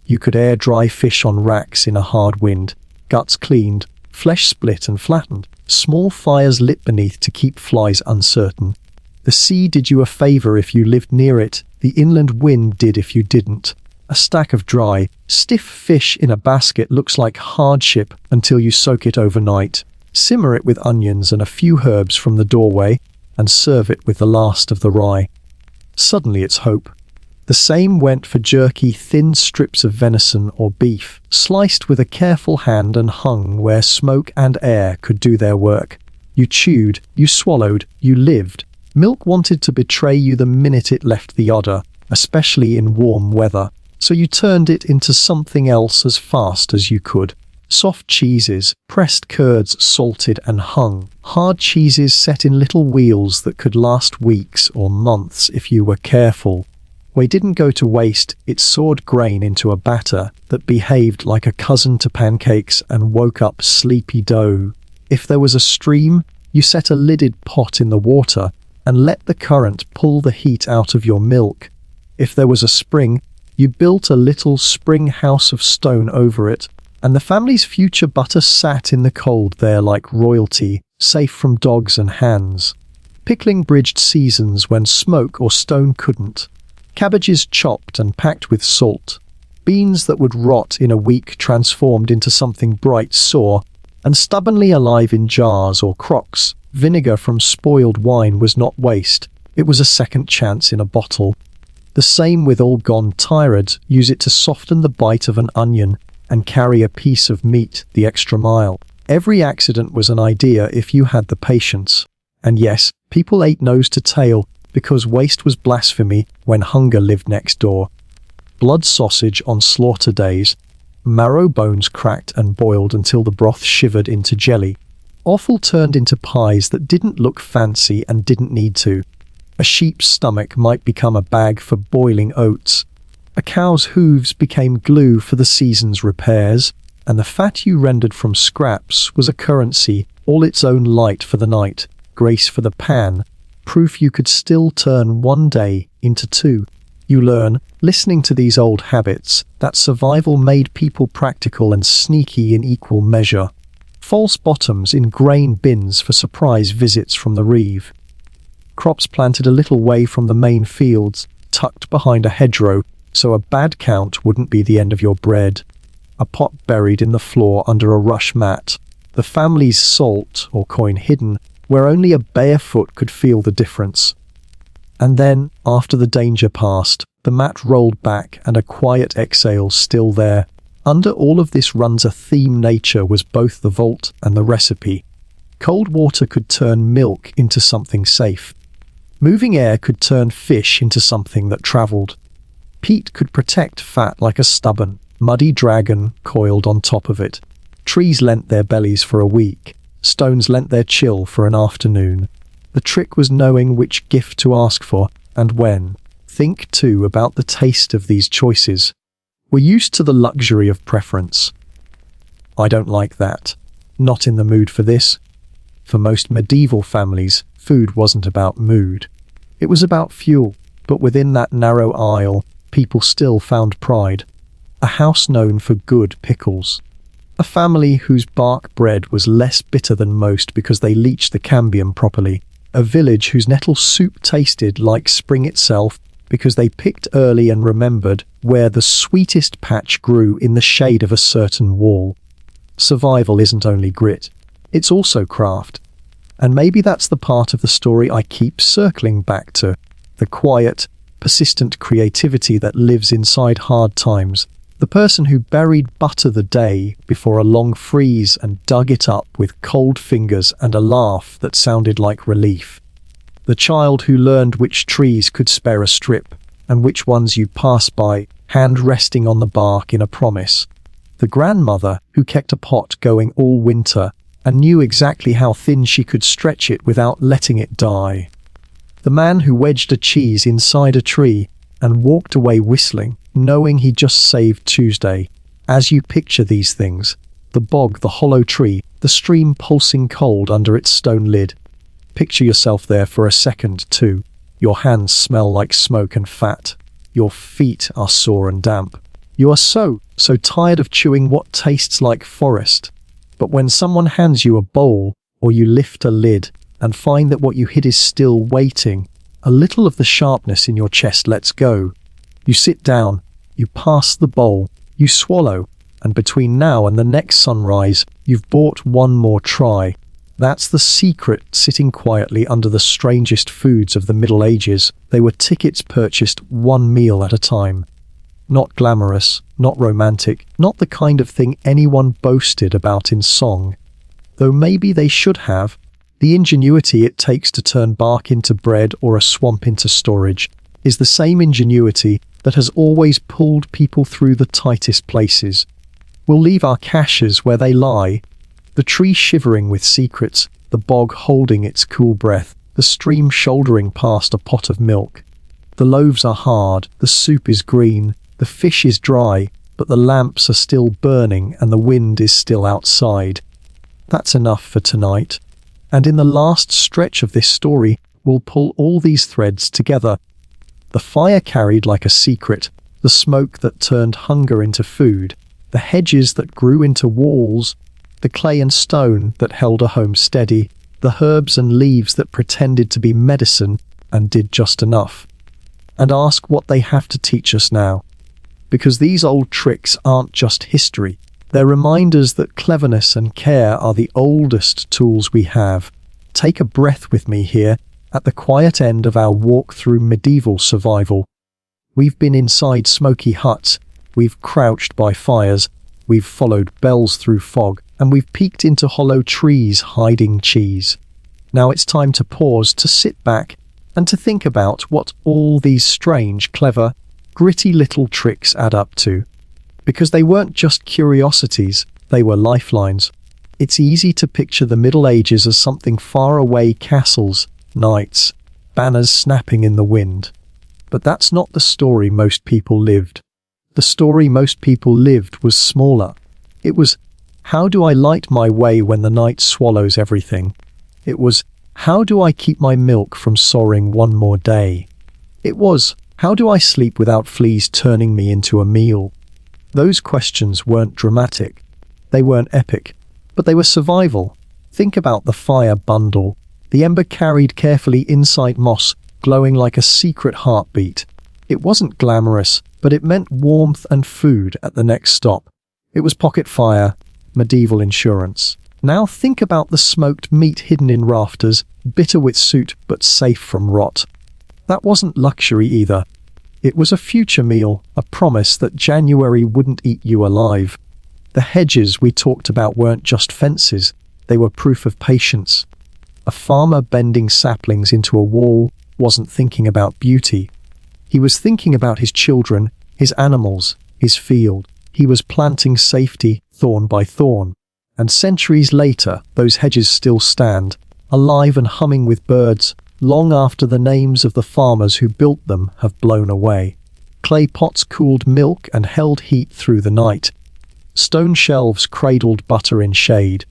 You could air dry fish on racks in a hard wind, guts cleaned, flesh split and flattened, small fires lit beneath to keep flies uncertain. The sea did you a favour if you lived near it, the inland wind did if you didn't. A stack of dry, stiff fish in a basket looks like hardship until you soak it overnight, simmer it with onions and a few herbs from the doorway, and serve it with the last of the rye. Suddenly it's hope. The same went for jerky, thin strips of venison or beef, sliced with a careful hand and hung where smoke and air could do their work. You chewed, you swallowed, you lived. Milk wanted to betray you the minute it left the udder, especially in warm weather, so you turned it into something else as fast as you could. Soft cheeses, pressed curds salted and hung, hard cheeses set in little wheels that could last weeks or months if you were careful. Whey didn't go to waste, it sawed grain into a batter that behaved like a cousin to pancakes and woke up sleepy dough. If there was a stream, you set a lidded pot in the water and let the current pull the heat out of your milk. If there was a spring, you built a little spring house of stone over it, and the family's future butter sat in the cold there like royalty, safe from dogs and hands. Pickling bridged seasons when smoke or stone couldn't. Cabbages chopped and packed with salt. Beans that would rot in a week transformed into something bright saw, and stubbornly alive in jars or crocks. Vinegar from spoiled wine was not waste. It was a second chance in a bottle. The same with all gone tired, use it to soften the bite of an onion and carry a piece of meat the extra mile. Every accident was an idea if you had the patience. And yes, people ate nose to tail because waste was blasphemy when hunger lived next door. Blood sausage on slaughter days, marrow bones cracked and boiled until the broth shivered into jelly. Offal turned into pies that didn't look fancy and didn't need to. A sheep's stomach might become a bag for boiling oats. A cow's hooves became glue for the season's repairs, and the fat you rendered from scraps was a currency, all its own light for the night, grace for the pan, proof you could still turn one day into two. You learn, listening to these old habits, that survival made people practical and sneaky in equal measure. False bottoms in grain bins for surprise visits from the reeve. Crops planted a little way from the main fields, tucked behind a hedgerow, so a bad count wouldn't be the end of your bread. A pot buried in the floor under a rush mat. The family's salt or coin hidden where only a barefoot could feel the difference. And then, after the danger passed, the mat rolled back and a quiet exhale still there. Under all of this runs a theme. Nature was both the vault and the recipe. Cold water could turn milk into something safe. Moving air could turn fish into something that travelled. Peat could protect fat like a stubborn, muddy dragon coiled on top of it. Trees lent their bellies for a week. Stones lent their chill for an afternoon. The trick was knowing which gift to ask for and when. Think, too, about the taste of these choices. We're used to the luxury of preference. I don't like that. Not in the mood for this. For most medieval families, food wasn't about mood. It was about fuel, but within that narrow aisle, people still found pride. A house known for good pickles. A family whose bark bread was less bitter than most because they leached the cambium properly. A village whose nettle soup tasted like spring itself because they picked early and remembered where the sweetest patch grew in the shade of a certain wall. survival isn't only grit, it's also craft. And maybe that's the part of the story I keep circling back to, the quiet, persistent creativity that lives inside hard times. The person who buried butter the day before a long freeze and dug it up with cold fingers and a laugh that sounded like relief. The child who learned which trees could spare a strip and which ones you pass by, hand resting on the bark in a promise. The grandmother who kept a pot going all winter and knew exactly how thin she could stretch it without letting it die. The man who wedged a cheese inside a tree and walked away whistling, knowing he just saved Tuesday. As you picture these things, the bog, the hollow tree, the stream pulsing cold under its stone lid. Picture yourself there for a second too. Your hands smell like smoke and fat. Your feet are sore and damp. You are so tired of chewing what tastes like forest. But when someone hands you a bowl, or you lift a lid and find that what you hid is still waiting, a little of the sharpness in your chest lets go. You sit down, you pass the bowl, you swallow, and between now and the next sunrise, you've bought one more try. That's the secret sitting quietly under the strangest foods of the Middle Ages. They were tickets purchased one meal at a time. Not glamorous, not romantic, not the kind of thing anyone boasted about in song. Though maybe they should have. The ingenuity it takes to turn bark into bread or a swamp into storage is the same ingenuity that has always pulled people through the tightest places. We'll leave our caches where they lie, the tree shivering with secrets, the bog holding its cool breath, the stream shouldering past a pot of milk. The loaves are hard, the soup is green, the fish is dry, but the lamps are still burning and the wind is still outside. That's enough for tonight. And in the last stretch of this story, we'll pull all these threads together. The fire carried like a secret, the smoke that turned hunger into food, the hedges that grew into walls, the clay and stone that held a home steady, the herbs and leaves that pretended to be medicine and did just enough. And ask what they have to teach us now. Because these old tricks aren't just history. They're reminders that cleverness and care are the oldest tools we have. Take a breath with me here at the quiet end of our walk through medieval survival. We've been inside smoky huts, we've crouched by fires, we've followed bells through fog, and we've peeked into hollow trees hiding cheese. Now it's time to pause, to sit back, and to think about what all these strange, clever, gritty little tricks add up to. Because they weren't just curiosities, they were lifelines. It's easy to picture the Middle Ages as something far away, castles, knights, banners snapping in the wind. But that's not the story most people lived. The story most people lived was smaller. It was, how do I light my way when the night swallows everything? It was, how do I keep my milk from soaring one more day? It was, how do I sleep without fleas turning me into a meal? Those questions weren't dramatic. They weren't epic, but they were survival. Think about the fire bundle, the ember carried carefully inside moss, glowing like a secret heartbeat. It wasn't glamorous, but it meant warmth and food at the next stop. It was pocket fire, medieval insurance. Now think about the smoked meat hidden in rafters, bitter with soot but safe from rot. That wasn't luxury either. It was a future meal, a promise that January wouldn't eat you alive. The hedges we talked about weren't just fences, they were proof of patience. A farmer bending saplings into a wall wasn't thinking about beauty. He was thinking about his children, his animals, his field. He was planting safety, thorn by thorn. And centuries later, those hedges still stand, alive and humming with birds, long after the names of the farmers who built them have blown away. Clay pots cooled milk and held heat through the night. Stone shelves cradled butter in shade.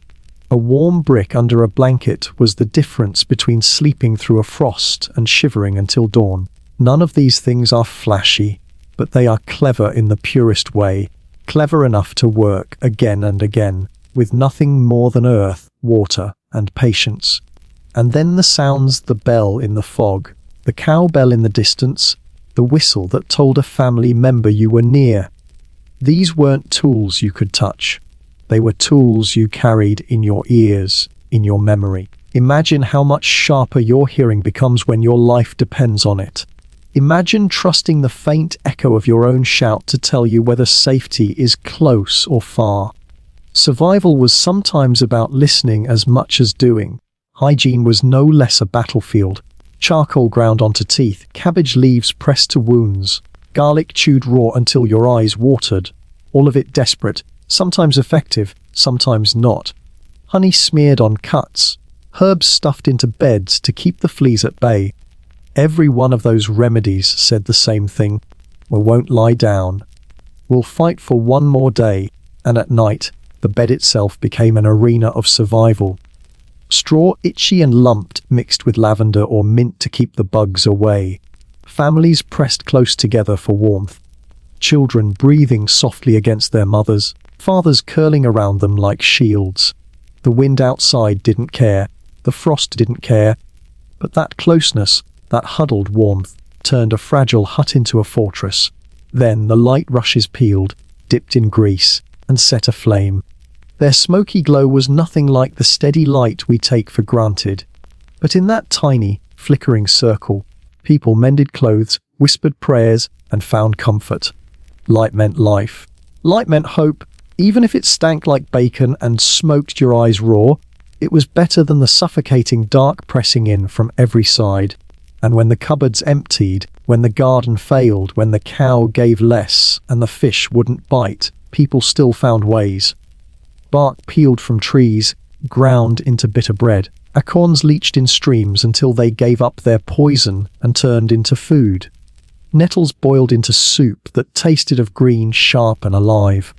A warm brick under a blanket was the difference between sleeping through a frost and shivering until dawn. None of these things are flashy, but they are clever in the purest way, clever enough to work again and again, with nothing more than earth, water, and patience. And then the sounds, the bell in the fog, the cowbell in the distance, the whistle that told a family member you were near. These weren't tools you could touch. They were tools you carried in your ears, in your memory. Imagine how much sharper your hearing becomes when your life depends on it. Imagine trusting the faint echo of your own shout to tell you whether safety is close or far. Survival was sometimes about listening as much as doing. Hygiene was no less a battlefield. Charcoal ground onto teeth, cabbage leaves pressed to wounds, garlic chewed raw until your eyes watered. All of it desperate, sometimes effective, sometimes not. Honey smeared on cuts, herbs stuffed into beds to keep the fleas at bay. Every one of those remedies said the same thing. We won't lie down. We'll fight for one more day, and at night, the bed itself became an arena of survival. Straw itchy and lumped mixed with lavender or mint to keep the bugs away. Families pressed close together for warmth. Children breathing softly against their mothers, fathers curling around them like shields. The wind outside didn't care, the frost didn't care, but that closeness, that huddled warmth, turned a fragile hut into a fortress. Then the light rushes peeled, dipped in grease, and set aflame. Their smoky glow was nothing like the steady light we take for granted. But in that tiny, flickering circle, people mended clothes, whispered prayers, and found comfort. Light meant life. Light meant hope. Even if it stank like bacon and smoked your eyes raw, it was better than the suffocating dark pressing in from every side. And when the cupboards emptied, when the garden failed, when the cow gave less and the fish wouldn't bite, people still found ways. Bark peeled from trees, ground into bitter bread. Acorns leached in streams until they gave up their poison and turned into food. Nettles boiled into soup that tasted of green, sharp and alive.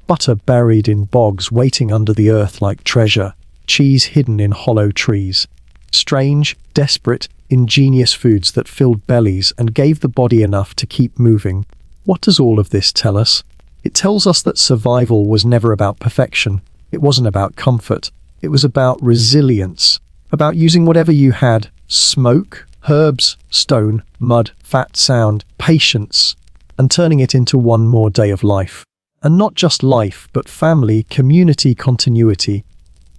Butter buried in bogs waiting under the earth like treasure. Cheese hidden in hollow trees. Strange, desperate, ingenious foods that filled bellies and gave the body enough to keep moving. What does all of this tell us? It tells us that survival was never about perfection. It wasn't about comfort. It was about resilience, about using whatever you had: smoke, herbs, stone, mud, fat, sound, patience, and turning it into one more day of life. And not just life, but family, community, continuity.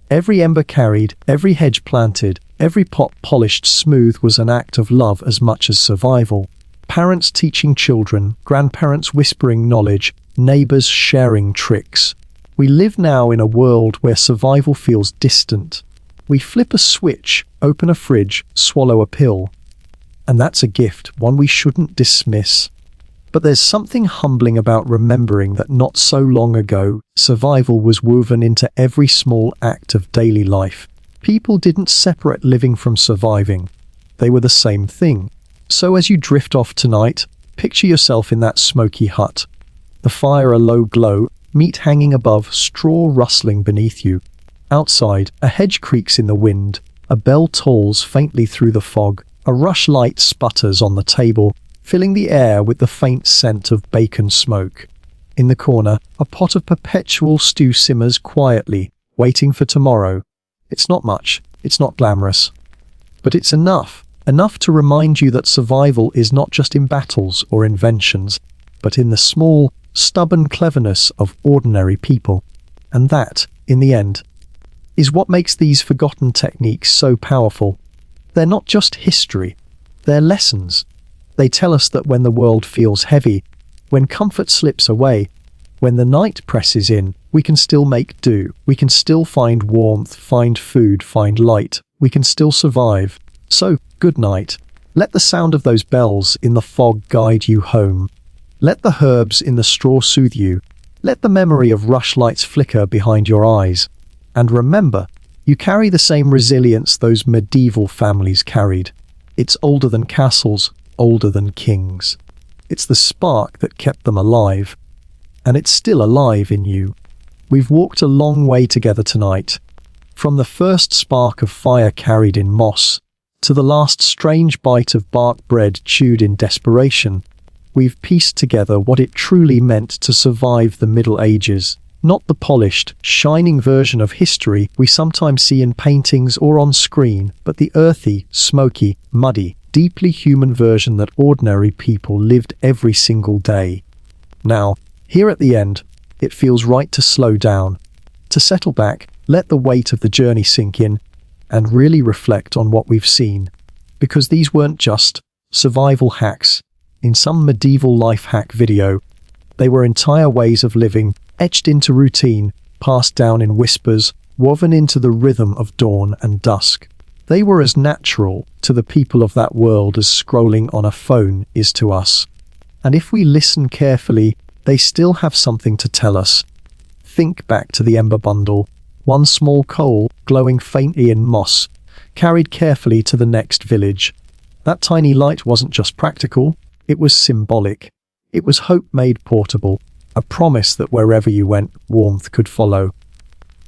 Every ember carried, every hedge planted, every pot polished smooth was an act of love as much as survival. Parents teaching children, grandparents whispering knowledge, neighbors sharing tricks. We live now in a world where survival feels distant. We flip a switch, open a fridge, swallow a pill. And that's a gift, one we shouldn't dismiss. But there's something humbling about remembering that not so long ago, survival was woven into every small act of daily life. People didn't separate living from surviving. They were the same thing. So as you drift off tonight, picture yourself in that smoky hut. The fire a low glow, meat hanging above, straw rustling beneath you. Outside, a hedge creaks in the wind, a bell tolls faintly through the fog, a rush light sputters on the table, filling the air with the faint scent of bacon smoke. In the corner, a pot of perpetual stew simmers quietly, waiting for tomorrow. It's not much, it's not glamorous, but it's enough to remind you that survival is not just in battles or inventions, but in the small, stubborn cleverness of ordinary people. And that, in the end, is what makes these forgotten techniques so powerful. They're not just history, they're lessons. They tell us that when the world feels heavy, when comfort slips away, when the night presses in, we can still make do. We can still find warmth, find food, find light. We can still survive. So, good night. Let the sound of those bells in the fog guide you home. Let the herbs in the straw soothe you. Let the memory of rushlights flicker behind your eyes. And remember, you carry the same resilience those medieval families carried. It's older than castles, older than kings. It's the spark that kept them alive. And it's still alive in you. We've walked a long way together tonight. From the first spark of fire carried in moss, to the last strange bite of bark bread chewed in desperation, we've pieced together what it truly meant to survive the Middle Ages. Not the polished, shining version of history we sometimes see in paintings or on screen, but the earthy, smoky, muddy, deeply human version that ordinary people lived every single day. Now, here at the end, it feels right to slow down, to settle back, let the weight of the journey sink in, and really reflect on what we've seen. Because these weren't just survival hacks in some medieval life hack video. They were entire ways of living, etched into routine, passed down in whispers, woven into the rhythm of dawn and dusk. They were as natural to the people of that world as scrolling on a phone is to us. And if we listen carefully, they still have something to tell us. Think back to the ember bundle, one small coal glowing faintly in moss, carried carefully to the next village. That tiny light wasn't just practical, it was symbolic. It was hope made portable, a promise that wherever you went, warmth could follow.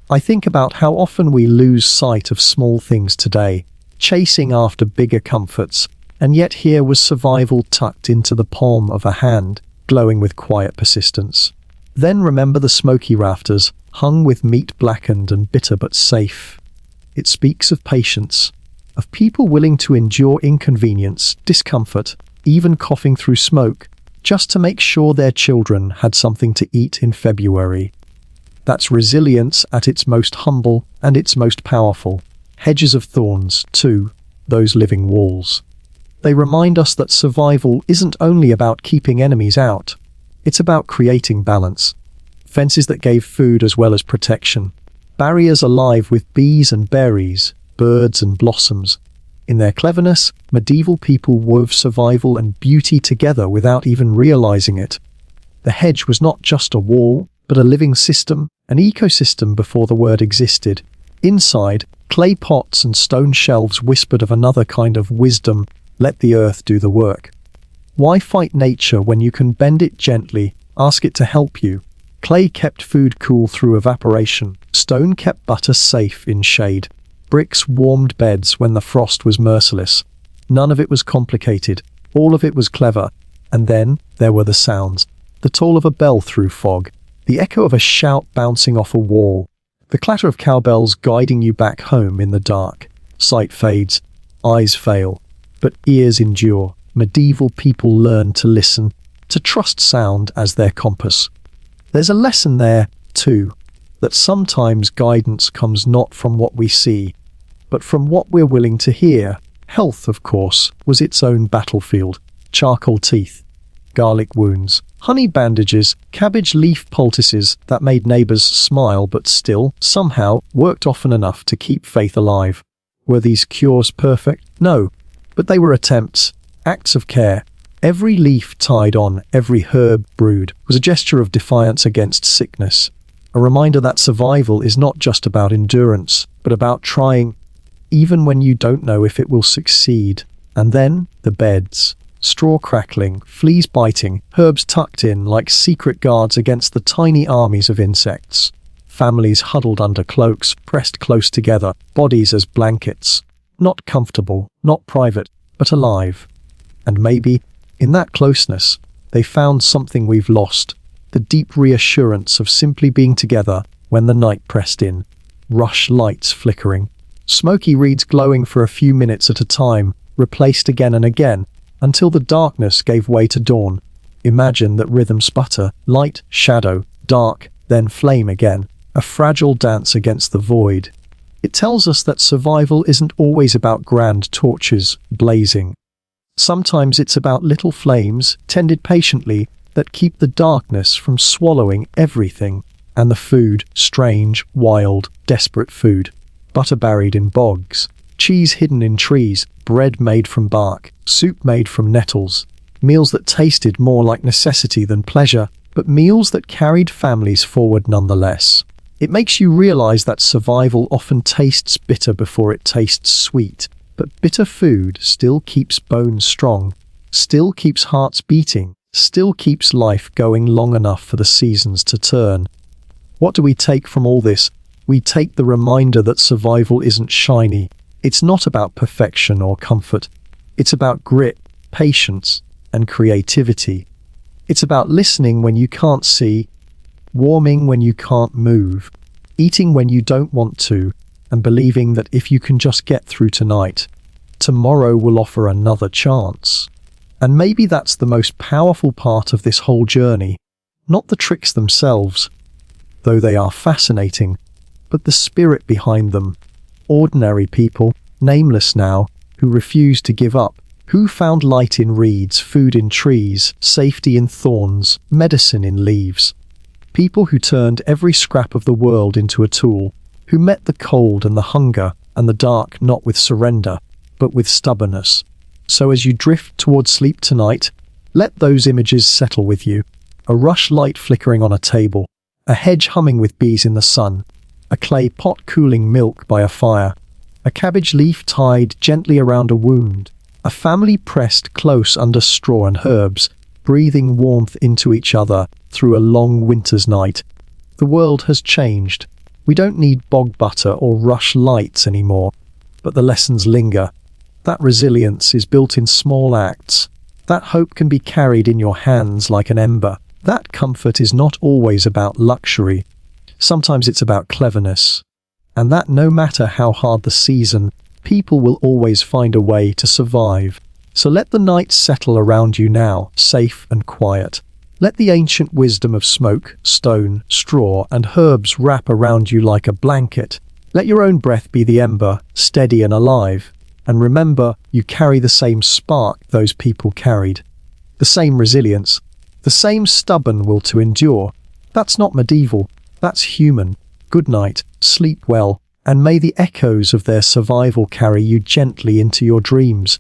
I think about how often we lose sight of small things today, chasing after bigger comforts, and yet here was survival tucked into the palm of a hand, glowing with quiet persistence. Then remember the smoky rafters, hung with meat blackened and bitter but safe. It speaks of patience, of people willing to endure inconvenience, discomfort, even coughing through smoke, just to make sure their children had something to eat in February. That's resilience at its most humble and its most powerful. Hedges of thorns, too, those living walls. They remind us that survival isn't only about keeping enemies out. It's about creating balance. Fences that gave food as well as protection. Barriers alive with bees and berries, birds and blossoms. In their cleverness, medieval people wove survival and beauty together without even realizing it. The hedge was not just a wall, but a living system, an ecosystem before the word existed. Inside, clay pots and stone shelves whispered of another kind of wisdom: let the earth do the work. Why fight nature when you can bend it gently, ask it to help you? Clay kept food cool through evaporation. Stone kept butter safe in shade. Bricks warmed beds when the frost was merciless. None of it was complicated. All of it was clever. And then there were the sounds. The toll of a bell through fog. The echo of a shout bouncing off a wall. The clatter of cowbells guiding you back home in the dark. Sight fades. Eyes fail. But ears endure. Medieval people learned to listen, to trust sound as their compass. There's a lesson there, too, that sometimes guidance comes not from what we see, but from what we're willing to hear. Health, of course, was its own battlefield. Charcoal teeth, garlic wounds, honey bandages, cabbage leaf poultices that made neighbors smile but still, somehow, worked often enough to keep faith alive. Were these cures perfect? No, but they were attempts, acts of care. Every leaf tied on, every herb brewed, was a gesture of defiance against sickness. A reminder that survival is not just about endurance, but about trying, even when you don't know if it will succeed. And then, the beds. Straw crackling, fleas biting, herbs tucked in like secret guards against the tiny armies of insects. Families huddled under cloaks, pressed close together, bodies as blankets. Not comfortable, not private, but alive. And maybe, in that closeness, they found something we've lost. The deep reassurance of simply being together when the night pressed in. Rush lights flickering. Smoky reeds glowing for a few minutes at a time, replaced again and again, until the darkness gave way to dawn. Imagine that rhythm sputter, light, shadow, dark, then flame again. A fragile dance against the void. It tells us that survival isn't always about grand torches blazing. Sometimes it's about little flames, tended patiently, that keep the darkness from swallowing everything. And the food, strange, wild, desperate food. Butter buried in bogs, cheese hidden in trees, bread made from bark, soup made from nettles. Meals that tasted more like necessity than pleasure, but meals that carried families forward nonetheless. It makes you realize that survival often tastes bitter before it tastes sweet. But bitter food still keeps bones strong, still keeps hearts beating, still keeps life going long enough for the seasons to turn. What do we take from all this? We take the reminder that survival isn't shiny. It's not about perfection or comfort. It's about grit, patience, and creativity. It's about listening when you can't see, warming when you can't move, eating when you don't want to, and believing that if you can just get through tonight, tomorrow will offer another chance. And maybe that's the most powerful part of this whole journey, not the tricks themselves, though they are fascinating, but the spirit behind them. Ordinary people, nameless now, who refused to give up, who found light in reeds, food in trees, safety in thorns, medicine in leaves. People who turned every scrap of the world into a tool, who met the cold and the hunger and the dark not with surrender, but with stubbornness. So as you drift towards sleep tonight, let those images settle with you. A rush light flickering on a table, a hedge humming with bees in the sun, a clay pot cooling milk by a fire, a cabbage leaf tied gently around a wound, a family pressed close under straw and herbs, breathing warmth into each other through a long winter's night. The world has changed. We don't need bog butter or rush lights anymore, but the lessons linger. That resilience is built in small acts. That hope can be carried in your hands like an ember. That comfort is not always about luxury. Sometimes it's about cleverness. And that no matter how hard the season, people will always find a way to survive. So let the night settle around you now, safe and quiet. Let the ancient wisdom of smoke, stone, straw, and herbs wrap around you like a blanket. Let your own breath be the ember, steady and alive. And remember, you carry the same spark those people carried. The same resilience, the same stubborn will to endure. That's not medieval, that's human. Good night, sleep well, and may the echoes of their survival carry you gently into your dreams.